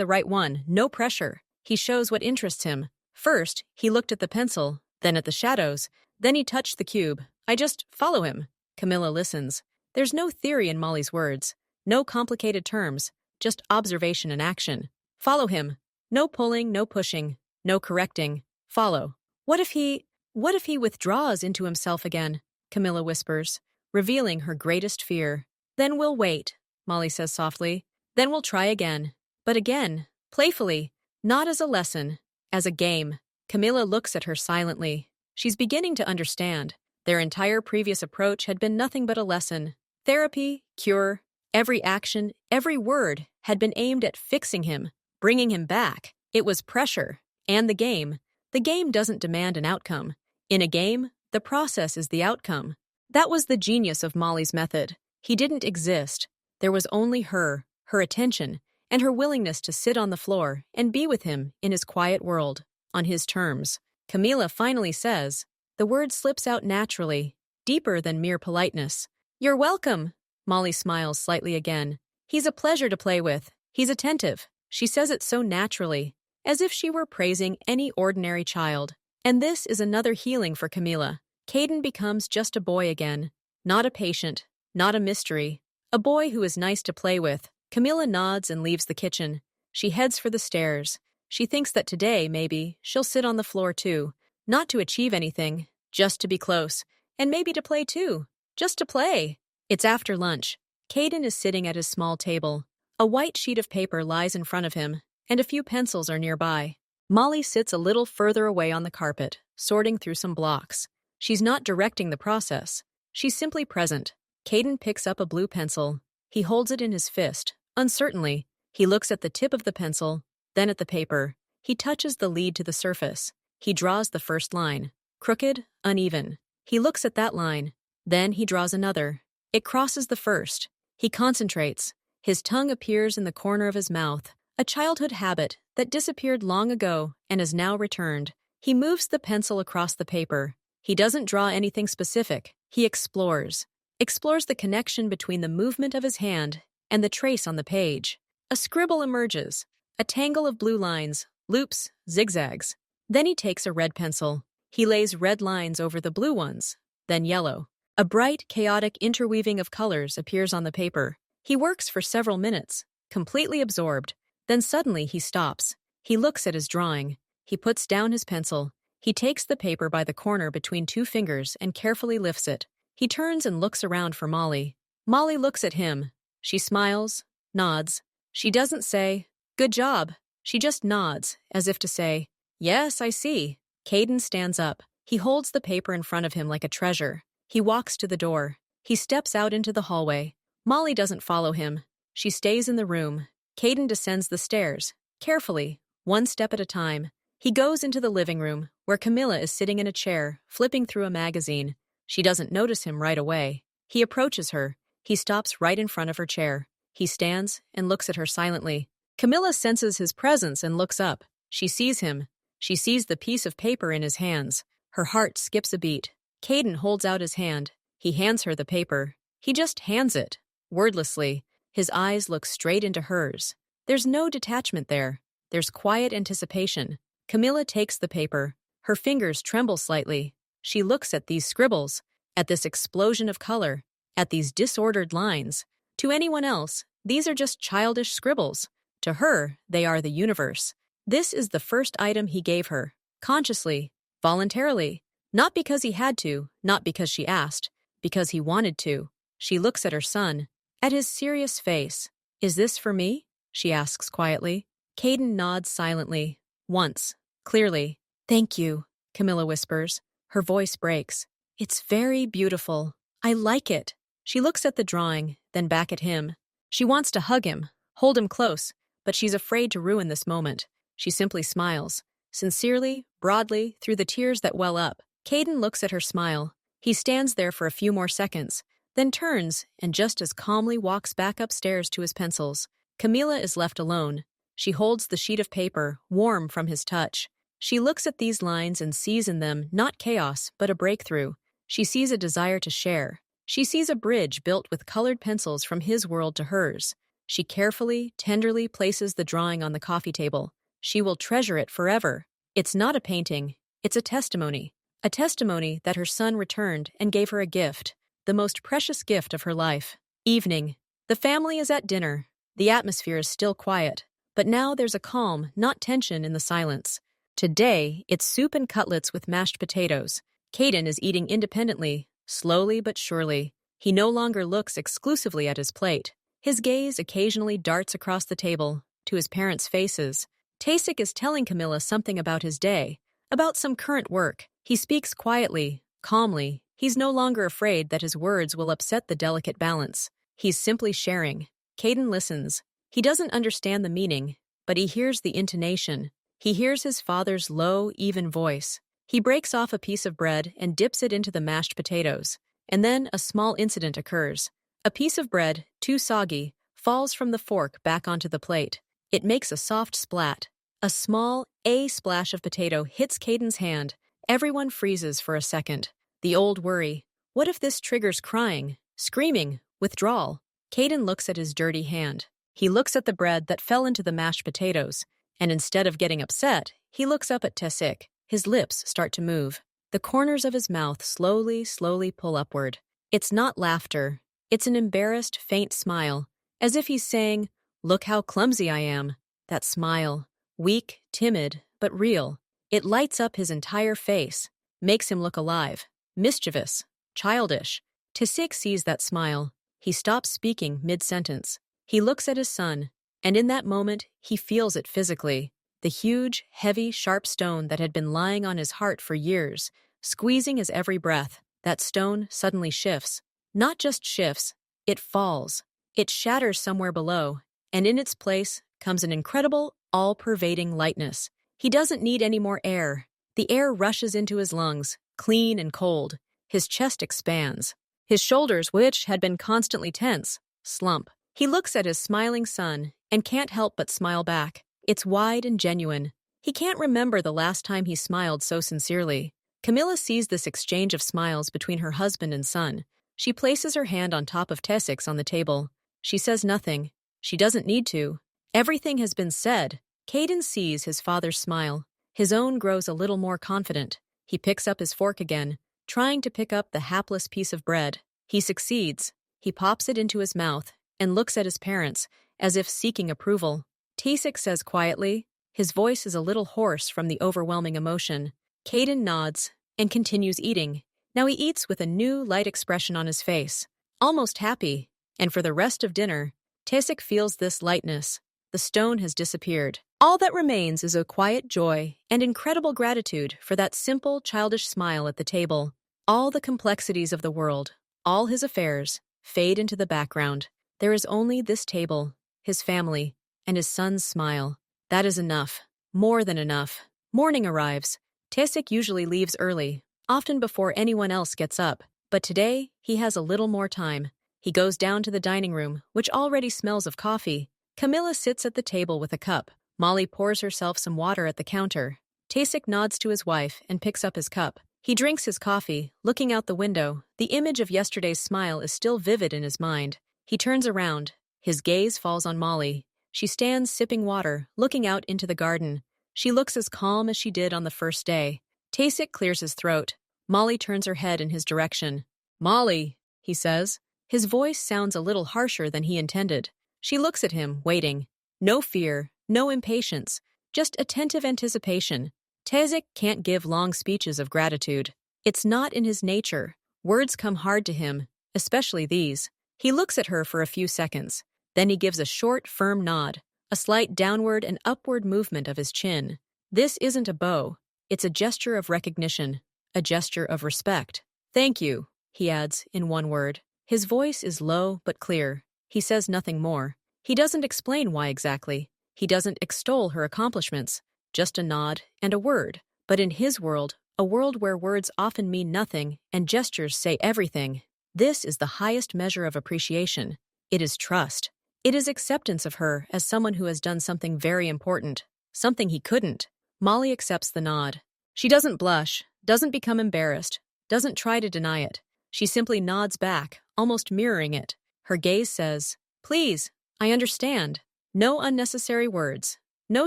the right one, no pressure. He shows what interests him. First, he looked at the pencil, then at the shadows, then he touched the cube. I just follow him. Camilla listens. There's no theory in Molly's words. No complicated terms, just observation and action. Follow him. No pulling, no pushing, no correcting. Follow. What if he withdraws into himself again? Camilla whispers, revealing her greatest fear. Then we'll wait, Molly says softly. Then we'll try again. But again, playfully, not as a lesson, as a game. Camilla looks at her silently. She's beginning to understand. Their entire previous approach had been nothing but a lesson. Therapy, cure, every action, every word had been aimed at fixing him, bringing him back. It was pressure. And the game. The game doesn't demand an outcome. In a game, the process is the outcome. That was the genius of Molly's method. He didn't exist. There was only her attention, and her willingness to sit on the floor and be with him in his quiet world, on his terms. Camilla finally says, the word slips out naturally, deeper than mere politeness. You're welcome. Molly smiles slightly again. He's a pleasure to play with. He's attentive. She says it so naturally, as if she were praising any ordinary child. And this is another healing for Camilla. Caden becomes just a boy again. Not a patient, not a mystery. A boy who is nice to play with. Camilla nods and leaves the kitchen. She heads for the stairs. She thinks that today, maybe, she'll sit on the floor too. Not to achieve anything, just to be close. And maybe to play too. Just to play. It's after lunch. Caden is sitting at his small table. A white sheet of paper lies in front of him, and a few pencils are nearby. Molly sits a little further away on the carpet, sorting through some blocks. She's not directing the process. She's simply present. Caden picks up a blue pencil. He holds it in his fist, uncertainly. He looks at the tip of the pencil, then at the paper. He touches the lead to the surface. He draws the first line. Crooked, uneven. He looks at that line. Then he draws another. It crosses the first. He concentrates. His tongue appears in the corner of his mouth, a childhood habit that disappeared long ago and has now returned. He moves the pencil across the paper. He doesn't draw anything specific. He explores. Explores the connection between the movement of his hand and the trace on the page. A scribble emerges. A tangle of blue lines, loops, zigzags. Then he takes a red pencil. He lays red lines over the blue ones, then yellow. A bright, chaotic interweaving of colors appears on the paper. He works for several minutes, completely absorbed. Then suddenly he stops. He looks at his drawing. He puts down his pencil. He takes the paper by the corner between two fingers and carefully lifts it. He turns and looks around for Molly. Molly looks at him. She smiles, nods. She doesn't say, "Good job." She just nods, as if to say, "Yes, I see." Caden stands up. He holds the paper in front of him like a treasure. He walks to the door. He steps out into the hallway. Molly doesn't follow him. She stays in the room. Caden descends the stairs, carefully, one step at a time. He goes into the living room, where Camilla is sitting in a chair, flipping through a magazine. She doesn't notice him right away. He approaches her. He stops right in front of her chair. He stands and looks at her silently. Camilla senses his presence and looks up. She sees him. She sees the piece of paper in his hands. Her heart skips a beat. Caden holds out his hand. He hands her the paper. He just hands it, wordlessly. His eyes look straight into hers. There's no detachment there. There's quiet anticipation. Camilla takes the paper. Her fingers tremble slightly. She looks at these scribbles, at this explosion of color, at these disordered lines. To anyone else, these are just childish scribbles. To her, they are the universe. This is the first item he gave her, consciously, voluntarily. Not because he had to, not because she asked, because he wanted to. She looks at her son, at his serious face. Is this for me? She asks quietly. Caden nods silently. Once, clearly. Thank you, Camilla whispers. Her voice breaks. It's very beautiful. I like it. She looks at the drawing, then back at him. She wants to hug him, hold him close, but she's afraid to ruin this moment. She simply smiles, sincerely, broadly, through the tears that well up. Caden looks at her smile. He stands there for a few more seconds, then turns and just as calmly walks back upstairs to his pencils. Camilla is left alone. She holds the sheet of paper, warm from his touch. She looks at these lines and sees in them not chaos, but a breakthrough. She sees a desire to share. She sees a bridge built with colored pencils from his world to hers. She carefully, tenderly places the drawing on the coffee table. She will treasure it forever. It's not a painting. It's a testimony. A testimony that her son returned and gave her a gift, the most precious gift of her life. Evening. The family is at dinner. The atmosphere is still quiet, but now there's a calm, not tension in the silence. Today, it's soup and cutlets with mashed potatoes. Caden is eating independently, slowly but surely. He no longer looks exclusively at his plate. His gaze occasionally darts across the table, to his parents' faces. Tasik is telling Camilla something about his day, about some current work. He speaks quietly, calmly. He's no longer afraid that his words will upset the delicate balance. He's simply sharing. Caden listens. He doesn't understand the meaning, but he hears the intonation. He hears his father's low, even voice. He breaks off a piece of bread and dips it into the mashed potatoes. And then a small incident occurs. A piece of bread, too soggy, falls from the fork back onto the plate. It makes a soft splat. A small, splash of potato hits Caden's hand. Everyone freezes for a second. The old worry. What if this triggers crying, screaming, withdrawal? Caden looks at his dirty hand. He looks at the bread that fell into the mashed potatoes. And instead of getting upset, he looks up at Tasik. His lips start to move. The corners of his mouth slowly pull upward. It's not laughter. It's an embarrassed, faint smile, as if he's saying, "Look how clumsy I am." That smile, weak, timid, but real. It lights up his entire face, makes him look alive, mischievous, childish. Tasik sees that smile. He stops speaking mid-sentence. He looks at his son, and in that moment, he feels it physically. The huge, heavy, sharp stone that had been lying on his heart for years, squeezing his every breath. That stone suddenly shifts. Not just shifts, it falls. It shatters somewhere below, and in its place comes an incredible, all-pervading lightness. He doesn't need any more air. The air rushes into his lungs, clean and cold. His chest expands. His shoulders, which had been constantly tense, slump. He looks at his smiling son and can't help but smile back. It's wide and genuine. He can't remember the last time he smiled so sincerely. Camilla sees this exchange of smiles between her husband and son. She places her hand on top of Tasik's on the table. She says nothing. She doesn't need to. Everything has been said. Caden sees his father's smile. His own grows a little more confident. He picks up his fork again, trying to pick up the hapless piece of bread. He succeeds. He pops it into his mouth and looks at his parents, as if seeking approval. Tasik says quietly. His voice is a little hoarse from the overwhelming emotion. Caden nods and continues eating. Now he eats with a new, light expression on his face, almost happy. And for the rest of dinner, Tasik feels this lightness. The stone has disappeared. All that remains is a quiet joy and incredible gratitude for that simple, childish smile at the table. All the complexities of the world, all his affairs, fade into the background. There is only this table, his family, and his son's smile. That is enough. More than enough. Morning arrives. Tasik usually leaves early, often before anyone else gets up. But today, he has a little more time. He goes down to the dining room, which already smells of coffee. Camilla sits at the table with a cup. Molly pours herself some water at the counter. Tasik nods to his wife and picks up his cup. He drinks his coffee, looking out the window. The image of yesterday's smile is still vivid in his mind. He turns around. His gaze falls on Molly. She stands sipping water, looking out into the garden. She looks as calm as she did on the first day. Tasik clears his throat. Molly turns her head in his direction. "Molly," he says. His voice sounds a little harsher than he intended. She looks at him, waiting. No fear, no impatience, just attentive anticipation. Tasik can't give long speeches of gratitude. It's not in his nature. Words come hard to him, especially these. He looks at her for a few seconds. Then he gives a short, firm nod, a slight downward and upward movement of his chin. This isn't a bow. It's a gesture of recognition, a gesture of respect. "Thank you," he adds in one word. His voice is low but clear. He says nothing more. He doesn't explain why exactly. He doesn't extol her accomplishments. Just a nod and a word. But in his world, a world where words often mean nothing and gestures say everything, this is the highest measure of appreciation. It is trust. It is acceptance of her as someone who has done something very important, something he couldn't. Molly accepts the nod. She doesn't blush, doesn't become embarrassed, doesn't try to deny it. She simply nods back, almost mirroring it. Her gaze says, "Please, I understand." No unnecessary words, no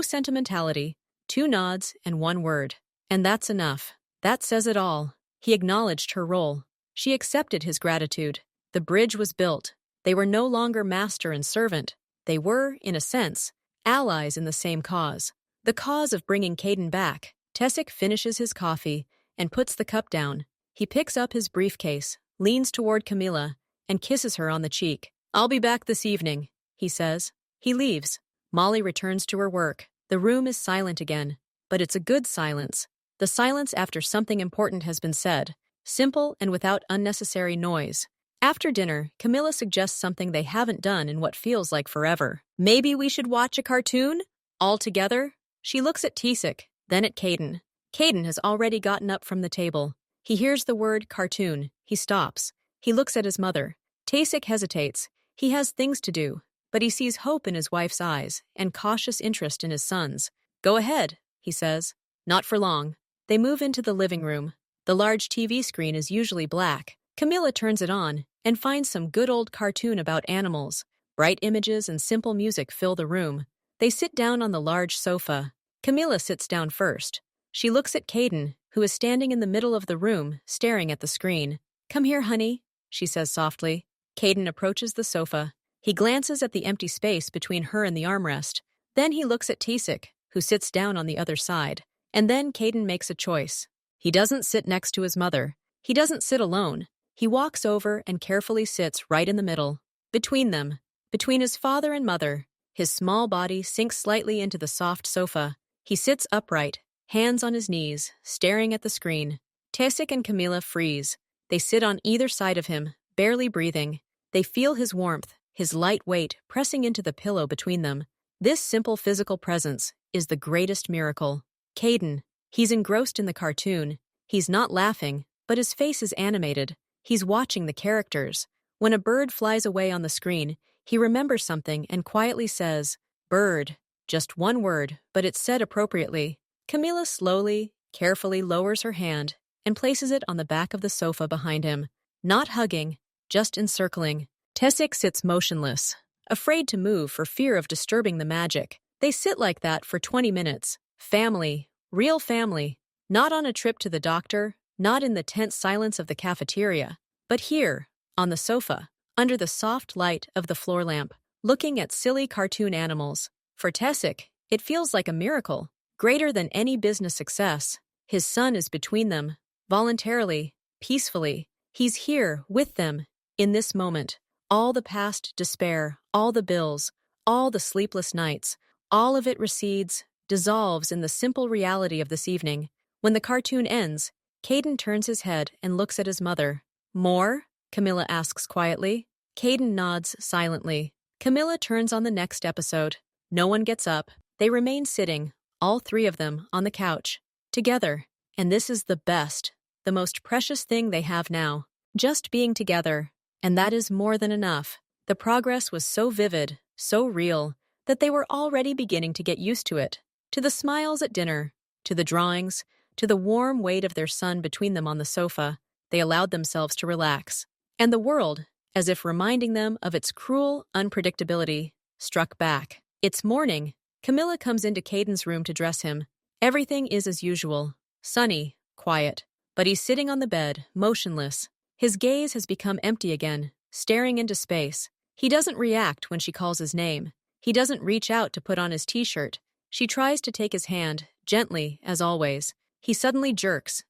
sentimentality, 2 nods and 1 word. And that's enough. That says it all. He acknowledged her role. She accepted his gratitude. The bridge was built. They were no longer master and servant. They were, in a sense, allies in the same cause. The cause of bringing Caden back. Tasik finishes his coffee and puts the cup down. He picks up his briefcase, leans toward Camilla, and kisses her on the cheek. "I'll be back this evening," he says. He leaves. Molly returns to her work. The room is silent again, but it's a good silence. The silence after something important has been said, simple and without unnecessary noise. After dinner, Camilla suggests something they haven't done in what feels like forever. "Maybe we should watch a cartoon? All together?" She looks at Tasik, then at Caden. Caden has already gotten up from the table. He hears the word cartoon. He stops. He looks at his mother. Tasik hesitates. He has things to do, but he sees hope in his wife's eyes and cautious interest in his son's. "Go ahead," he says. Not for long. They move into the living room. The large TV screen is usually black. Camilla turns it on and finds some good old cartoon about animals. Bright images and simple music fill the room. They sit down on the large sofa. Camilla sits down first. She looks at Caden, who is standing in the middle of the room, staring at the screen. "Come here, honey," she says softly. Caden approaches the sofa. He glances at the empty space between her and the armrest. Then he looks at Tasik, who sits down on the other side. And then Caden makes a choice. He doesn't sit next to his mother. He doesn't sit alone. He walks over and carefully sits right in the middle. Between them, between his father and mother, his small body sinks slightly into the soft sofa. He sits upright, hands on his knees, staring at the screen. Tasik and Camilla freeze. They sit on either side of him, barely breathing. They feel his warmth, his light weight pressing into the pillow between them. This simple physical presence is the greatest miracle. Caden, he's engrossed in the cartoon. He's not laughing, but his face is animated. He's watching the characters. When a bird flies away on the screen, he remembers something and quietly says, "Bird." Just one word, but it's said appropriately. Camilla slowly, carefully lowers her hand and places it on the back of the sofa behind him. Not hugging, just encircling. Tasik sits motionless, afraid to move for fear of disturbing the magic. They sit like that for 20 minutes. Family, real family. Not on a trip to the doctor, not in the tense silence of the cafeteria, but here, on the sofa, under the soft light of the floor lamp, looking at silly cartoon animals. For Tasik, it feels like a miracle, greater than any business success. His son is between them, voluntarily, peacefully. He's here, with them, in this moment. All the past despair, all the bills, all the sleepless nights, all of it recedes, dissolves in the simple reality of this evening. When the cartoon ends, Caden turns his head and looks at his mother. "More?" Camilla asks quietly. Caden nods silently. Camilla turns on the next episode. No one gets up. They remain sitting, all 3 of them, on the couch, together. And this is the best, the most precious thing they have now. Just being together. And that is more than enough. The progress was so vivid, so real, that they were already beginning to get used to it. To the smiles at dinner, to the drawings, to the warm weight of their son between them on the sofa, they allowed themselves to relax. And the world, as if reminding them of its cruel unpredictability, struck back. It's morning. Camilla comes into Caden's room to dress him. Everything is as usual, sunny, quiet. But he's sitting on the bed, motionless. His gaze has become empty again, staring into space. He doesn't react when she calls his name. He doesn't reach out to put on his t-shirt. She tries to take his hand, gently, as always. He suddenly jerks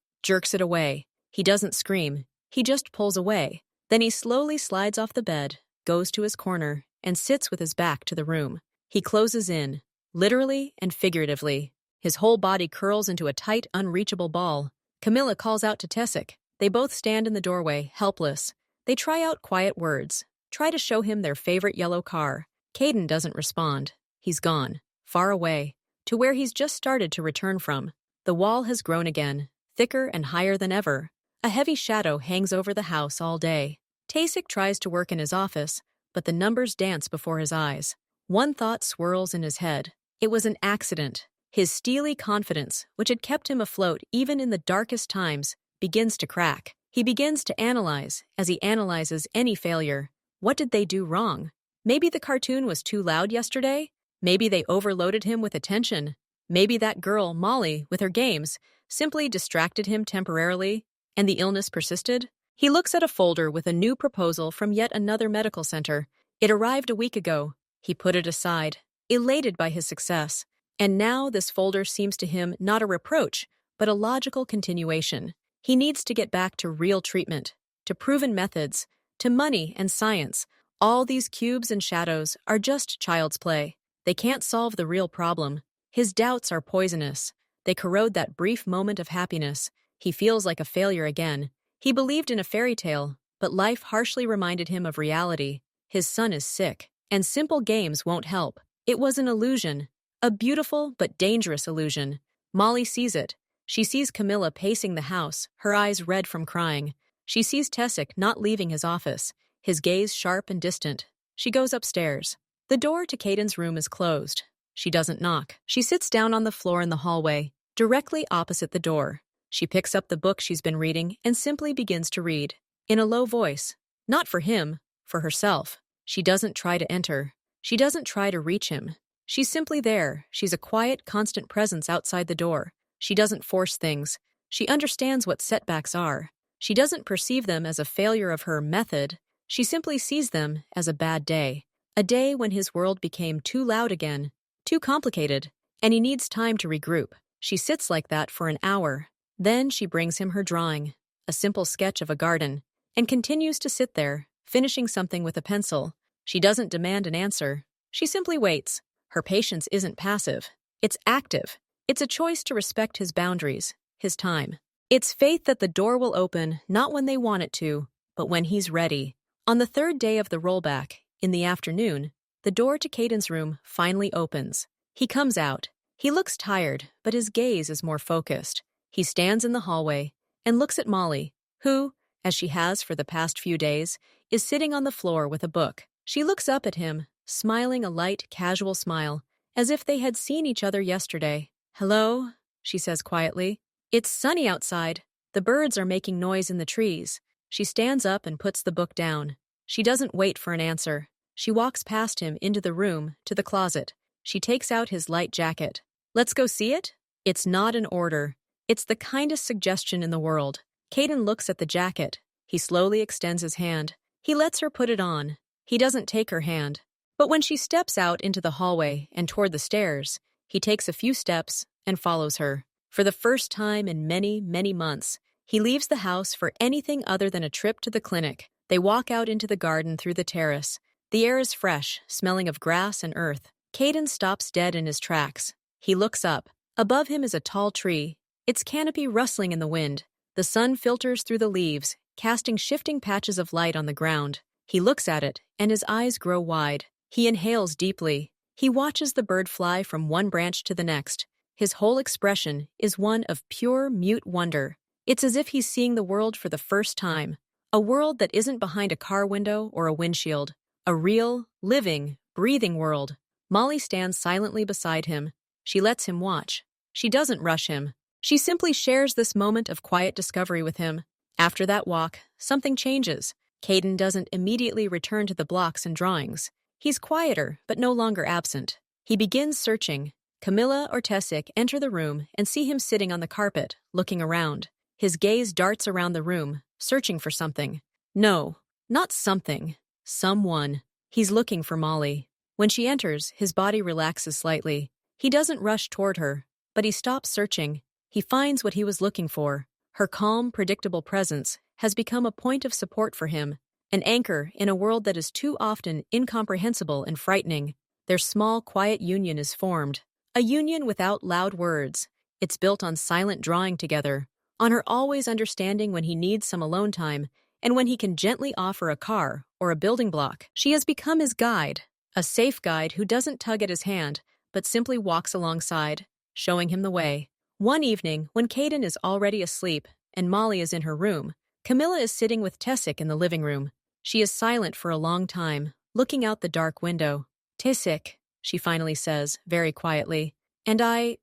it away. He doesn't scream. He just pulls away. Then he slowly slides off the bed, goes to his corner, and sits with his back to the room. He closes in, literally and figuratively. His whole body curls into a tight, unreachable ball. Camilla calls out to Tessic. They both stand in the doorway, helpless. They try out quiet words, try to show him their favorite yellow car. Caden doesn't respond. He's gone, far away, to where he's just started to return from. The wall has grown again, thicker and higher than ever. A heavy shadow hangs over the house all day. Tasic tries to work in his office, but the numbers dance before his eyes. One thought swirls in his head. It was an accident. His steely confidence, which had kept him afloat even in the darkest times, begins to crack. He begins to analyze, as he analyzes any failure. What did they do wrong? Maybe the cartoon was too loud yesterday? Maybe they overloaded him with attention. Maybe that girl, Molly, with her games, simply distracted him temporarily, and the illness persisted. He looks at a folder with a new proposal from yet another medical center. It arrived a week ago. He put it aside, elated by his success. And now this folder seems to him not a reproach, but a logical continuation. He needs to get back to real treatment, to proven methods, to money and science. All these cubes and shadows are just child's play. They can't solve the real problem. His doubts are poisonous. They corrode that brief moment of happiness. He feels like a failure again. He believed in a fairy tale, but life harshly reminded him of reality. His son is sick, and simple games won't help. It was an illusion, a beautiful but dangerous illusion. Molly sees it. She sees Camilla pacing the house, her eyes red from crying. She sees Tessic not leaving his office, his gaze sharp and distant. She goes upstairs. The door to Caden's room is closed. She doesn't knock. She sits down on the floor in the hallway, directly opposite the door. She picks up the book she's been reading and simply begins to read, in a low voice. Not for him, for herself. She doesn't try to enter. She doesn't try to reach him. She's simply there. She's a quiet, constant presence outside the door. She doesn't force things. She understands what setbacks are. She doesn't perceive them as a failure of her method. She simply sees them as a bad day. A day when his world became too loud again, too complicated, and he needs time to regroup. She sits like that for an hour. Then she brings him her drawing, a simple sketch of a garden, and continues to sit there, finishing something with a pencil. She doesn't demand an answer. She simply waits. Her patience isn't passive. It's active. It's a choice to respect his boundaries, his time. It's faith that the door will open, not when they want it to, but when he's ready. On the third day of the rollback, in the afternoon, the door to Caden's room finally opens. He comes out. He looks tired, but his gaze is more focused. He stands in the hallway and looks at Molly, who, as she has for the past few days, is sitting on the floor with a book. She looks up at him, smiling a light, casual smile, as if they had seen each other yesterday. "Hello," she says quietly. "It's sunny outside. The birds are making noise in the trees." She stands up and puts the book down. She doesn't wait for an answer. She walks past him into the room, to the closet. She takes out his light jacket. "Let's go see it?" It's not an order. It's the kindest suggestion in the world. Caden looks at the jacket. He slowly extends his hand. He lets her put it on. He doesn't take her hand. But when she steps out into the hallway and toward the stairs, he takes a few steps and follows her. For the first time in many, many months, he leaves the house for anything other than a trip to the clinic. They walk out into the garden through the terrace. The air is fresh, smelling of grass and earth. Caden stops dead in his tracks. He looks up. Above him is a tall tree, its canopy rustling in the wind. The sun filters through the leaves, casting shifting patches of light on the ground. He looks at it, and his eyes grow wide. He inhales deeply. He watches the bird fly from one branch to the next. His whole expression is one of pure, mute wonder. It's as if he's seeing the world for the first time, A world that isn't behind a car window or a windshield. A real, living, breathing world. Molly stands silently beside him. She lets him watch. She doesn't rush him. She simply shares this moment of quiet discovery with him. After that walk, something changes. Caden doesn't immediately return to the blocks and drawings. He's quieter, but no longer absent. He begins searching. Camilla or Tessic enter the room and see him sitting on the carpet, looking around. His gaze darts around the room, searching for something. No, not something. Someone. He's looking for Molly. When she enters, his body relaxes slightly. He doesn't rush toward her, but he stops searching. He finds what he was looking for. Her calm, predictable presence has become a point of support for him, an anchor in a world that is too often incomprehensible and frightening. Their small, quiet union is formed. A union without loud words. It's built on silent drawing together, on her always understanding when he needs some alone time, and when he can gently offer a car or a building block. She has become his guide, a safe guide who doesn't tug at his hand, but simply walks alongside, showing him the way. One evening, when Caden is already asleep and Molly is in her room, Camilla is sitting with Tessic in the living room. She is silent for a long time, looking out the dark window. "Tessic," she finally says, very quietly. "And I'm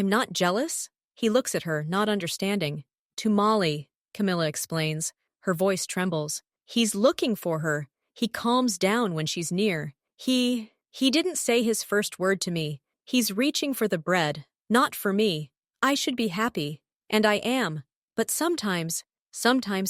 not jealous?" He looks at her, not understanding. "To Molly," Camilla explains. Her voice trembles. "He's looking for her. He calms down when she's near. He didn't say his first word to me. He's reaching for the bread, not for me. I should be happy, and I am. But sometimes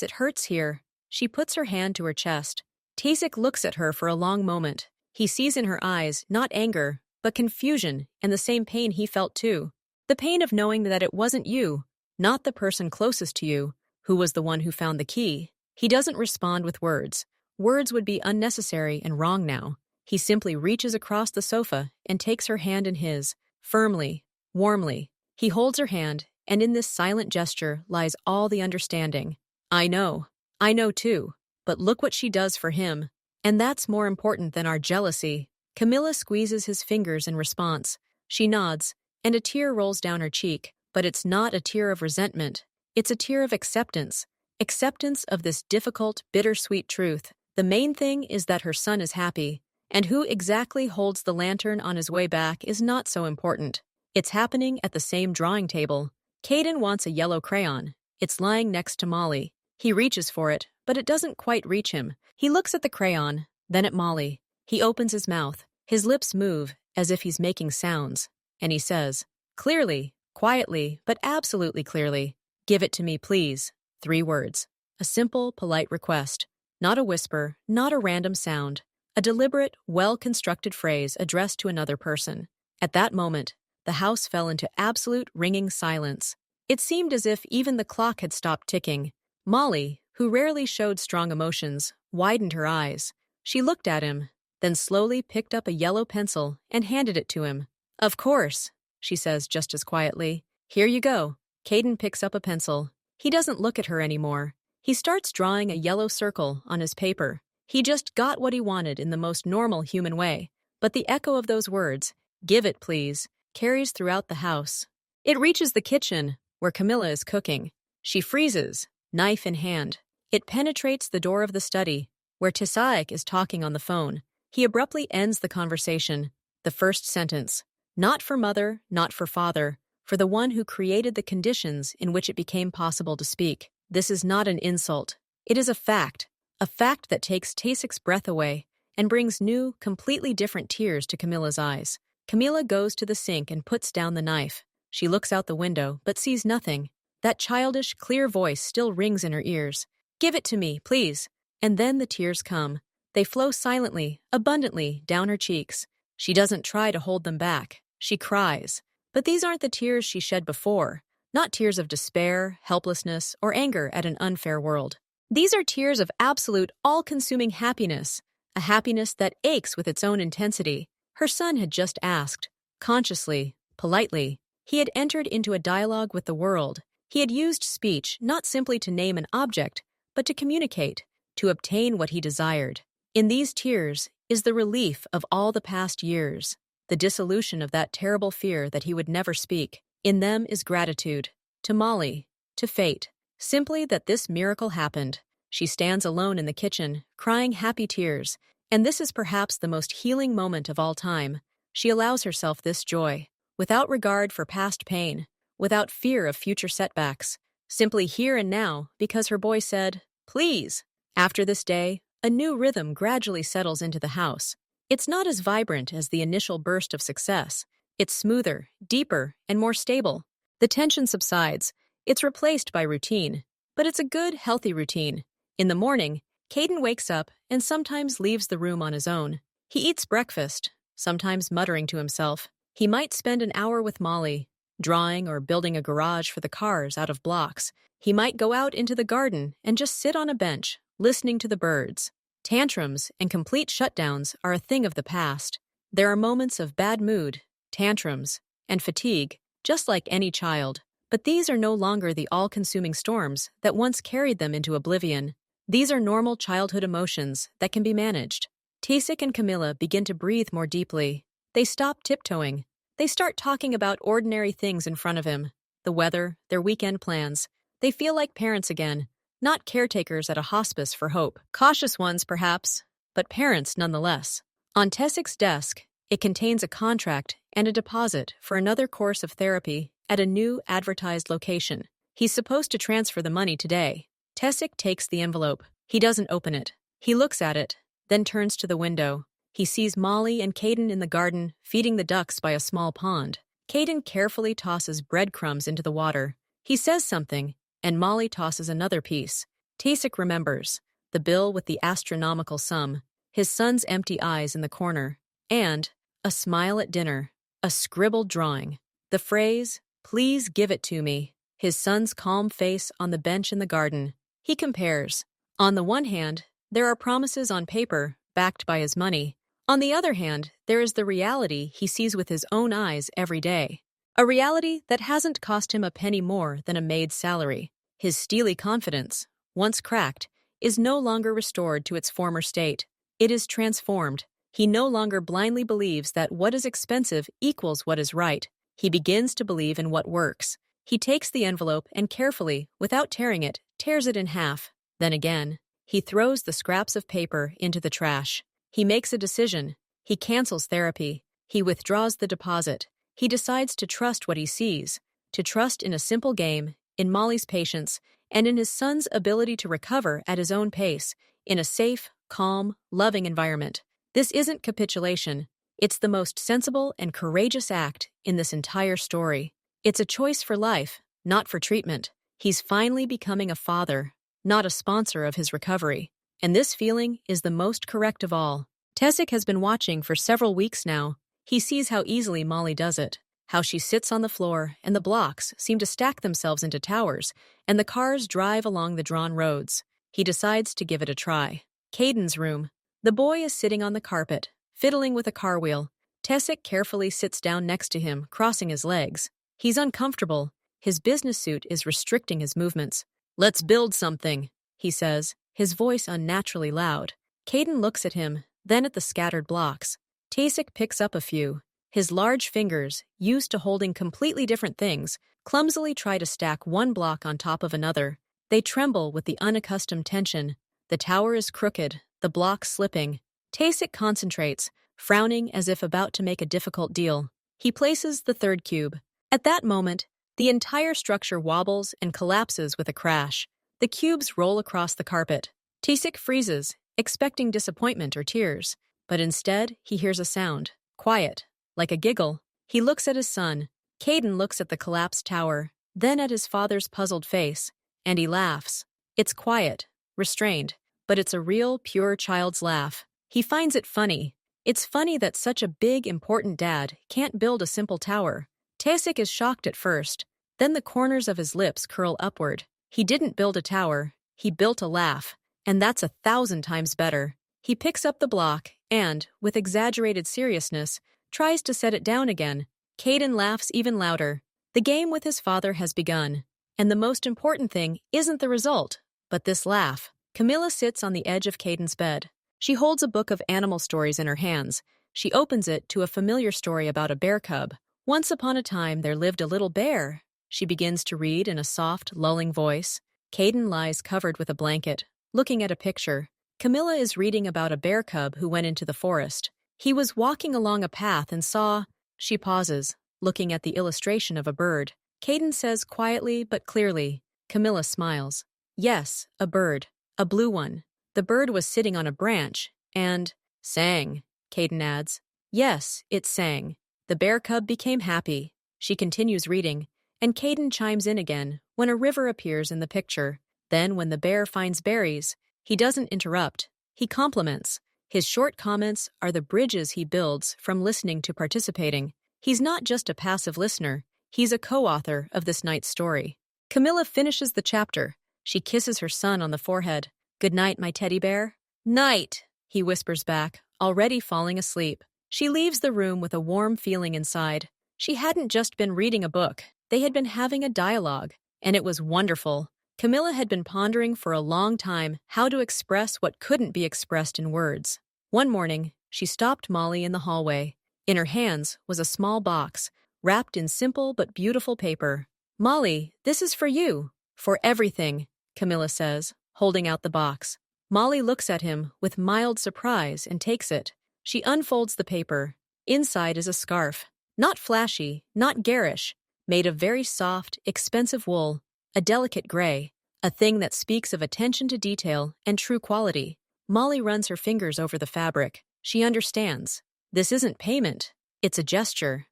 it hurts here." She puts her hand to her chest. Tessic looks at her for a long moment. He sees in her eyes not anger, but confusion and the same pain he felt too. The pain of knowing that it wasn't you, not the person closest to you, who was the one who found the key. He doesn't respond with words. Words would be unnecessary and wrong now. He simply reaches across the sofa and takes her hand in his, firmly, warmly. He holds her hand, and in this silent gesture lies all the understanding. I know too, but look what she does for him. And that's more important than our jealousy." Camilla squeezes his fingers in response. She nods, and a tear rolls down her cheek, but it's not a tear of resentment. It's a tear of acceptance. Acceptance of this difficult, bittersweet truth. The main thing is that her son is happy, and who exactly holds the lantern on his way back is not so important. It's happening at the same drawing table. Caden wants a yellow crayon. It's lying next to Molly. He reaches for it, but it doesn't quite reach him. He looks at the crayon, then at Molly. He opens his mouth. His lips move, as if he's making sounds. And he says, clearly, quietly, but absolutely clearly, "Give it to me, please." 3 words. A simple, polite request. Not a whisper, not a random sound. A deliberate, well-constructed phrase addressed to another person. At that moment, the house fell into absolute ringing silence. It seemed as if even the clock had stopped ticking. Molly, who rarely showed strong emotions, widened her eyes. She looked at him, then slowly picked up a yellow pencil and handed it to him. "Of course," she says just as quietly. "Here you go." Caden picks up a pencil. He doesn't look at her anymore. He starts drawing a yellow circle on his paper. He just got what he wanted in the most normal human way. But the echo of those words, "Give it, please," carries throughout the house. It reaches the kitchen, where Camilla is cooking. She freezes, knife in hand. It penetrates the door of the study, where Tessic is talking on the phone. He abruptly ends the conversation. The first sentence. Not for mother, not for father, for the one who created the conditions in which it became possible to speak. This is not an insult. It is a fact that takes Tessic's breath away and brings new, completely different tears to Camilla's eyes. Camilla goes to the sink and puts down the knife. She looks out the window, but sees nothing. That childish, clear voice still rings in her ears. "Give it to me, please." And then the tears come. They flow silently, abundantly, down her cheeks. She doesn't try to hold them back. She cries. But these aren't the tears she shed before. Not tears of despair, helplessness, or anger at an unfair world. These are tears of absolute, all-consuming happiness, a happiness that aches with its own intensity. Her son had just asked, consciously, politely. He had entered into a dialogue with the world. He had used speech not simply to name an object, but to communicate, to obtain what he desired. In these tears is the relief of all the past years, the dissolution of that terrible fear that he would never speak. In them is gratitude, to Molly, to fate, simply that this miracle happened, She stands alone in the kitchen, crying happy tears, and this is perhaps the most healing moment of all time. She allows herself this joy, without regard for past pain, without fear of future setbacks, simply here and now because her boy said, "Please." After this day, a new rhythm gradually settles into the house. It's not as vibrant as the initial burst of success. It's smoother, deeper, and more stable. The tension subsides. It's replaced by routine. But it's a good, healthy routine. In the morning, Caden wakes up and sometimes leaves the room on his own. He eats breakfast, sometimes muttering to himself. He might spend an hour with Molly, drawing or building a garage for the cars out of blocks. He might go out into the garden and just sit on a bench, listening to the birds. Tantrums and complete shutdowns are a thing of the past. There are moments of bad mood, tantrums, and fatigue, just like any child. But these are no longer the all-consuming storms that once carried them into oblivion. These are normal childhood emotions that can be managed. Tasik and Camilla begin to breathe more deeply. They stop tiptoeing. They start talking about ordinary things in front of him. The weather, their weekend plans. They feel like parents again, not caretakers at a hospice for hope. Cautious ones, perhaps, but parents nonetheless. On Tasik's desk, it contains a contract and a deposit for another course of therapy at a new advertised location. He's supposed to transfer the money today. Tasik takes the envelope. He doesn't open it. He looks at it, then turns to the window. He sees Molly and Caden in the garden, feeding the ducks by a small pond. Caden carefully tosses breadcrumbs into the water. He says something, and Molly tosses another piece. Tasik remembers the bill with the astronomical sum, his son's empty eyes in the corner, and a smile at dinner, a scribbled drawing. The phrase, "Please give it to me," his son's calm face on the bench in the garden. He compares. On the one hand, there are promises on paper, backed by his money. On the other hand, there is the reality he sees with his own eyes every day. A reality that hasn't cost him a penny more than a maid's salary. His steely confidence, once cracked, is no longer restored to its former state. It is transformed. He no longer blindly believes that what is expensive equals what is right. He begins to believe in what works. He takes the envelope and carefully, without tearing it, tears it in half. Then again, he throws the scraps of paper into the trash. He makes a decision. He cancels therapy. He withdraws the deposit. He decides to trust what he sees, to trust in a simple game, in Molly's patience, and in his son's ability to recover at his own pace, in a safe, calm, loving environment. This isn't capitulation. It's the most sensible and courageous act in this entire story. It's a choice for life, not for treatment. He's finally becoming a father, not a sponsor of his recovery. And this feeling is the most correct of all. Tasik has been watching for several weeks now. He sees how easily Molly does it, how she sits on the floor and the blocks seem to stack themselves into towers, and the cars drive along the drawn roads. He decides to give it a try. Caden's room. The boy is sitting on the carpet, fiddling with a car wheel. Tasik carefully sits down next to him, crossing his legs. He's uncomfortable. His business suit is restricting his movements. "Let's build something," he says, his voice unnaturally loud. Caden looks at him, then at the scattered blocks. Tasik picks up a few. His large fingers, used to holding completely different things, clumsily try to stack one block on top of another. They tremble with the unaccustomed tension. The tower is crooked, the blocks slipping. Tasik concentrates, frowning as if about to make a difficult deal. He places the third cube. At that moment, the entire structure wobbles and collapses with a crash. The cubes roll across the carpet. Tasik freezes, expecting disappointment or tears. But instead, he hears a sound. Quiet, like a giggle. He looks at his son. Caden looks at the collapsed tower, then at his father's puzzled face, and he laughs. It's quiet, restrained, but it's a real, pure child's laugh. He finds it funny. It's funny that such a big, important dad can't build a simple tower. Tasik is shocked at first. Then the corners of his lips curl upward. He didn't build a tower. He built a laugh. And that's 1,000 times better. He picks up the block and, with exaggerated seriousness, tries to set it down again. Caden laughs even louder. The game with his father has begun. And the most important thing isn't the result, but this laugh. Camilla sits on the edge of Caden's bed. She holds a book of animal stories in her hands. She opens it to a familiar story about a bear cub. Once upon a time there lived a little bear. She begins to read in a soft, lulling voice. Caden lies covered with a blanket, looking at a picture. Camilla is reading about a bear cub who went into the forest. He was walking along a path and saw. She pauses, looking at the illustration of a bird. Caden says quietly but clearly. Camilla smiles. Yes, a bird. A blue one. The bird was sitting on a branch and sang, Caden adds. Yes, it sang. The bear cub became happy. She continues reading, and Caden chimes in again when a river appears in the picture. Then when the bear finds berries, he doesn't interrupt. He compliments. His short comments are the bridges he builds from listening to participating. He's not just a passive listener, he's a co-author of this night's story. Camilla finishes the chapter. She kisses her son on the forehead. Good night, my teddy bear. Night, he whispers back, already falling asleep. She leaves the room with a warm feeling inside. She hadn't just been reading a book. They had been having a dialogue, and it was wonderful. Camilla had been pondering for a long time how to express what couldn't be expressed in words. One morning, she stopped Molly in the hallway. In her hands was a small box, wrapped in simple but beautiful paper. Molly, this is for you. For everything, Camilla says, holding out the box. Molly looks at him with mild surprise and takes it. She unfolds the paper. Inside is a scarf. Not flashy, not garish, made of very soft, expensive wool, a delicate gray, a thing that speaks of attention to detail and true quality. Molly runs her fingers over the fabric. She understands. This isn't payment. It's a gesture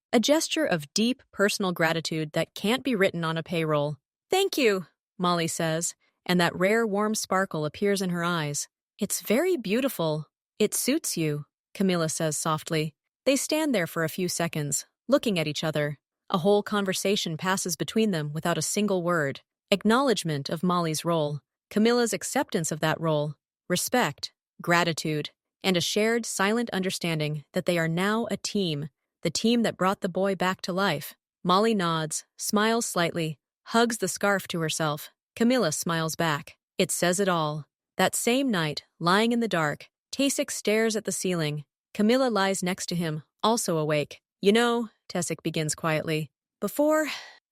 of deep personal gratitude that can't be written on a payroll. Thank you, Molly says, and that rare warm sparkle appears in her eyes. It's very beautiful. It suits you, Camilla says softly. They stand there for a few seconds, looking at each other. A whole conversation passes between them without a single word. Acknowledgement of Molly's role, Camilla's acceptance of that role, respect, gratitude, and a shared, silent understanding that they are now a team, the team that brought the boy back to life. Molly nods, smiles slightly, hugs the scarf to herself. Camilla smiles back. It says it all. That same night, lying in the dark, Tasik stares at the ceiling. Camilla lies next to him, also awake. You know, Tasik begins quietly, before,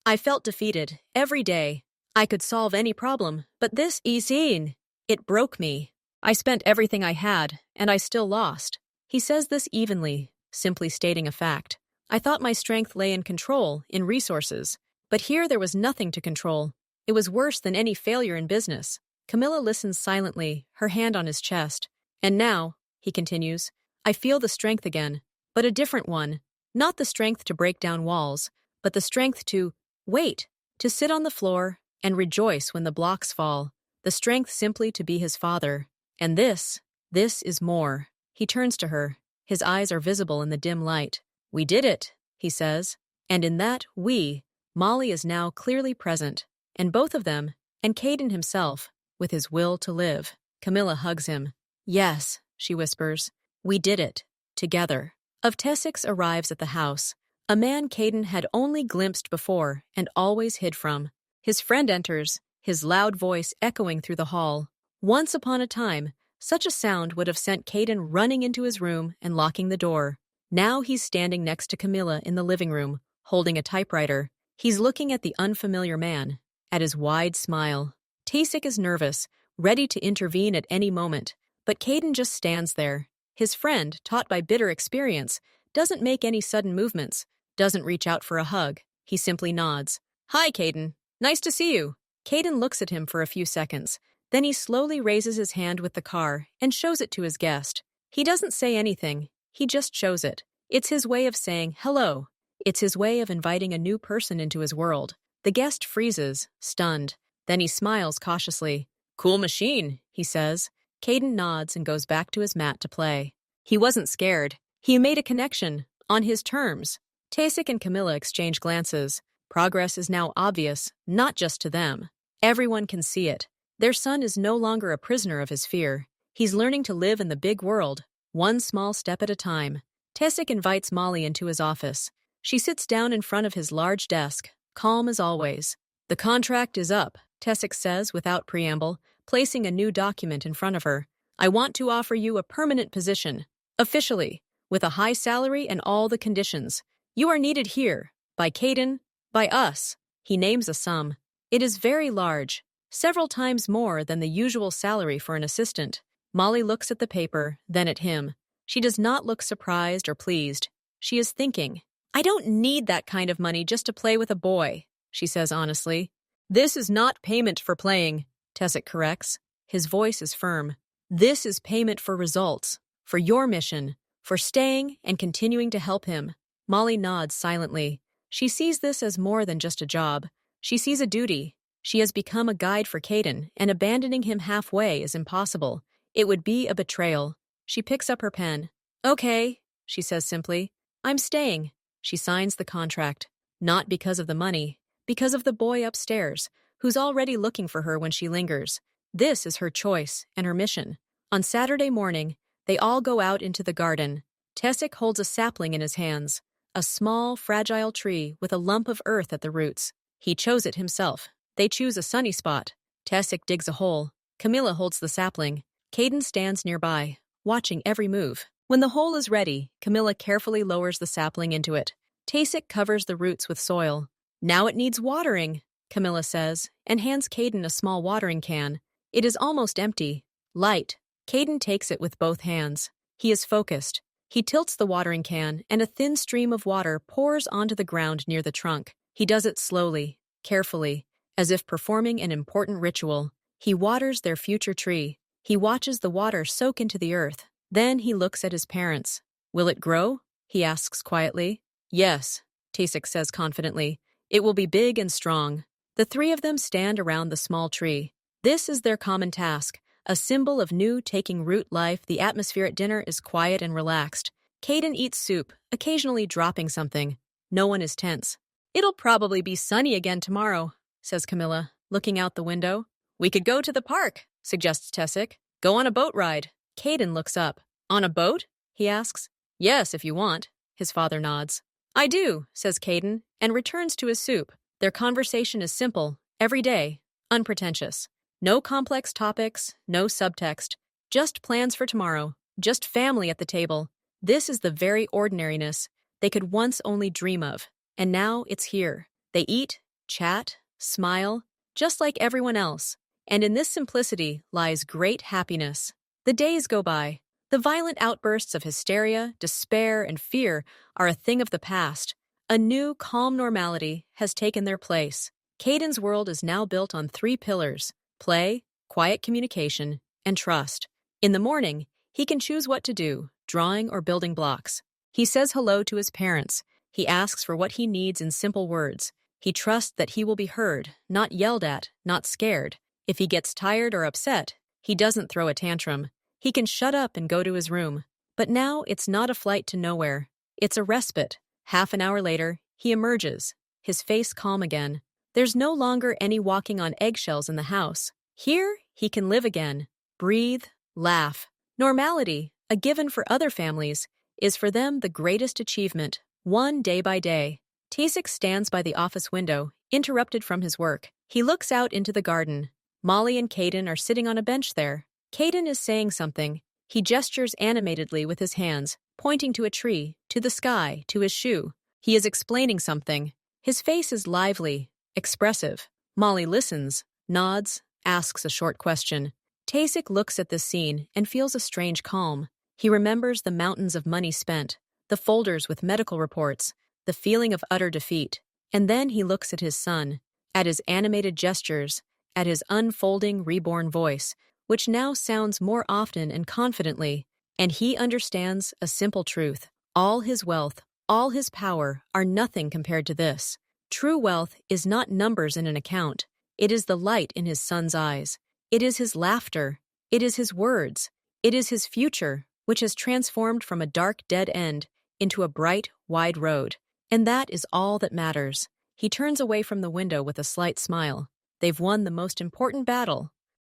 I felt defeated, every day. I could solve any problem, but this scene, it broke me. I spent everything I had, and I still lost. He says this evenly, simply stating a fact. I thought my strength lay in control, in resources. But here there was nothing to control. It was worse than any failure in business. Camilla listens silently, her hand on his chest. And now, he continues, I feel the strength again, but a different one. Not the strength to break down walls, but the strength to wait, to sit on the floor and rejoice when the blocks fall. The strength simply to be his father. And this is more. He turns to her. His eyes are visible in the dim light. We did it, he says. And in that we, Molly is now clearly present. And both of them, and Caden himself, with his will to live. Camilla hugs him. Yes, she whispers. We did it. Together. Tasik arrives at the house. A man Caden had only glimpsed before and always hid from. His friend enters, his loud voice echoing through the hall. Once upon a time, such a sound would have sent Caden running into his room and locking the door. Now he's standing next to Camilla in the living room, holding a typewriter. He's looking at the unfamiliar man, at his wide smile. Tasik is nervous, ready to intervene at any moment, but Caden just stands there. His friend, taught by bitter experience, doesn't make any sudden movements, doesn't reach out for a hug. He simply nods. Hi, Caden. Nice to see you. Caden looks at him for a few seconds. Then he slowly raises his hand with the car and shows it to his guest. He doesn't say anything. He just shows it. It's his way of saying hello. It's his way of inviting a new person into his world. The guest freezes, stunned. Then he smiles cautiously. Cool machine, he says. Caden nods and goes back to his mat to play. He wasn't scared. He made a connection, on his terms. Tasik and Camilla exchange glances. Progress is now obvious, not just to them. Everyone can see it. Their son is no longer a prisoner of his fear. He's learning to live in the big world, one small step at a time. Tasik invites Molly into his office. She sits down in front of his large desk, calm as always. The contract is up, Tasik says without preamble, placing a new document in front of her. I want to offer you a permanent position, officially, with a high salary and all the conditions. You are needed here, by Caden, by us. He names a sum. It is very large. several times more than the usual salary for an assistant. Molly looks at the paper, then at him. She does not look surprised or pleased. She is thinking. I don't need that kind of money just to play with a boy, she says honestly. This is not payment for playing, Tessic corrects. His voice is firm. This is payment for results, for your mission, for staying and continuing to help him. Molly nods silently. She sees this as more than just a job. She sees a duty. She has become a guide for Caden, and abandoning him halfway is impossible. It would be a betrayal. She picks up her pen. Okay, she says simply. I'm staying. She signs the contract. Not because of the money, because of the boy upstairs, who's already looking for her when she lingers. This is her choice and her mission. On Saturday morning, they all go out into the garden. Tessic holds a sapling in his hands, a small, fragile tree with a lump of earth at the roots. He chose it himself. They choose a sunny spot. Tessic digs a hole. Camilla holds the sapling. Caden stands nearby, watching every move. When the hole is ready, Camilla carefully lowers the sapling into it. Tessic covers the roots with soil. Now it needs watering, Camilla says, and hands Caden a small watering can. It is almost empty. Light. Caden takes it with both hands. He is focused. He tilts the watering can, and a thin stream of water pours onto the ground near the trunk. He does it slowly, carefully, as if performing an important ritual. He waters their future tree. He watches the water soak into the earth. Then he looks at his parents. Will it grow? He asks quietly. Yes, Tessic says confidently. It will be big and strong. The three of them stand around the small tree. This is their common task, a symbol of new taking root life. The atmosphere at dinner is quiet and relaxed. Caden eats soup, occasionally dropping something. No one is tense. It'll probably be sunny again tomorrow, says Camilla, looking out the window. We could go to the park, suggests Tessic. Go on a boat ride. Caden looks up. On a boat? He asks. Yes, if you want. His father nods. I do, says Caden, and returns to his soup. Their conversation is simple, everyday, unpretentious. No complex topics, no subtext. Just plans for tomorrow. Just family at the table. This is the very ordinariness they could once only dream of. And now it's here. They eat, chat, smile, just like everyone else. And in this simplicity lies great happiness. The days go by. The violent outbursts of hysteria, despair, and fear are a thing of the past. A new, calm normality has taken their place. Caden's world is now built on 3 pillars: play, quiet communication, and trust. In the morning, he can choose what to do, drawing or building blocks. He says hello to his parents. He asks for what he needs in simple words. He trusts that he will be heard, not yelled at, not scared. If he gets tired or upset, he doesn't throw a tantrum. He can shut up and go to his room. But now it's not a flight to nowhere. It's a respite. Half an hour later, he emerges, his face calm again. There's no longer any walking on eggshells in the house. Here, he can live again, breathe, laugh. Normality, a given for other families, is for them the greatest achievement, one day by day. Tessic stands by the office window, interrupted from his work. He looks out into the garden. Molly and Caden are sitting on a bench there. Caden is saying something. He gestures animatedly with his hands, pointing to a tree, to the sky, to his shoe. He is explaining something. His face is lively, expressive. Molly listens, nods, asks a short question. Tessic looks at this scene and feels a strange calm. He remembers the mountains of money spent, the folders with medical reports, the feeling of utter defeat. And then he looks at his son, at his animated gestures, at his unfolding, reborn voice, which now sounds more often and confidently, and he understands a simple truth. All his wealth, all his power are nothing compared to this. True wealth is not numbers in an account. It is the light in his son's eyes. It is his laughter. It is his words. It is his future, which has transformed from a dark, dead end into a bright, wide road. And that is all that matters. He turns away from the window with a slight smile. They've won the most important battle,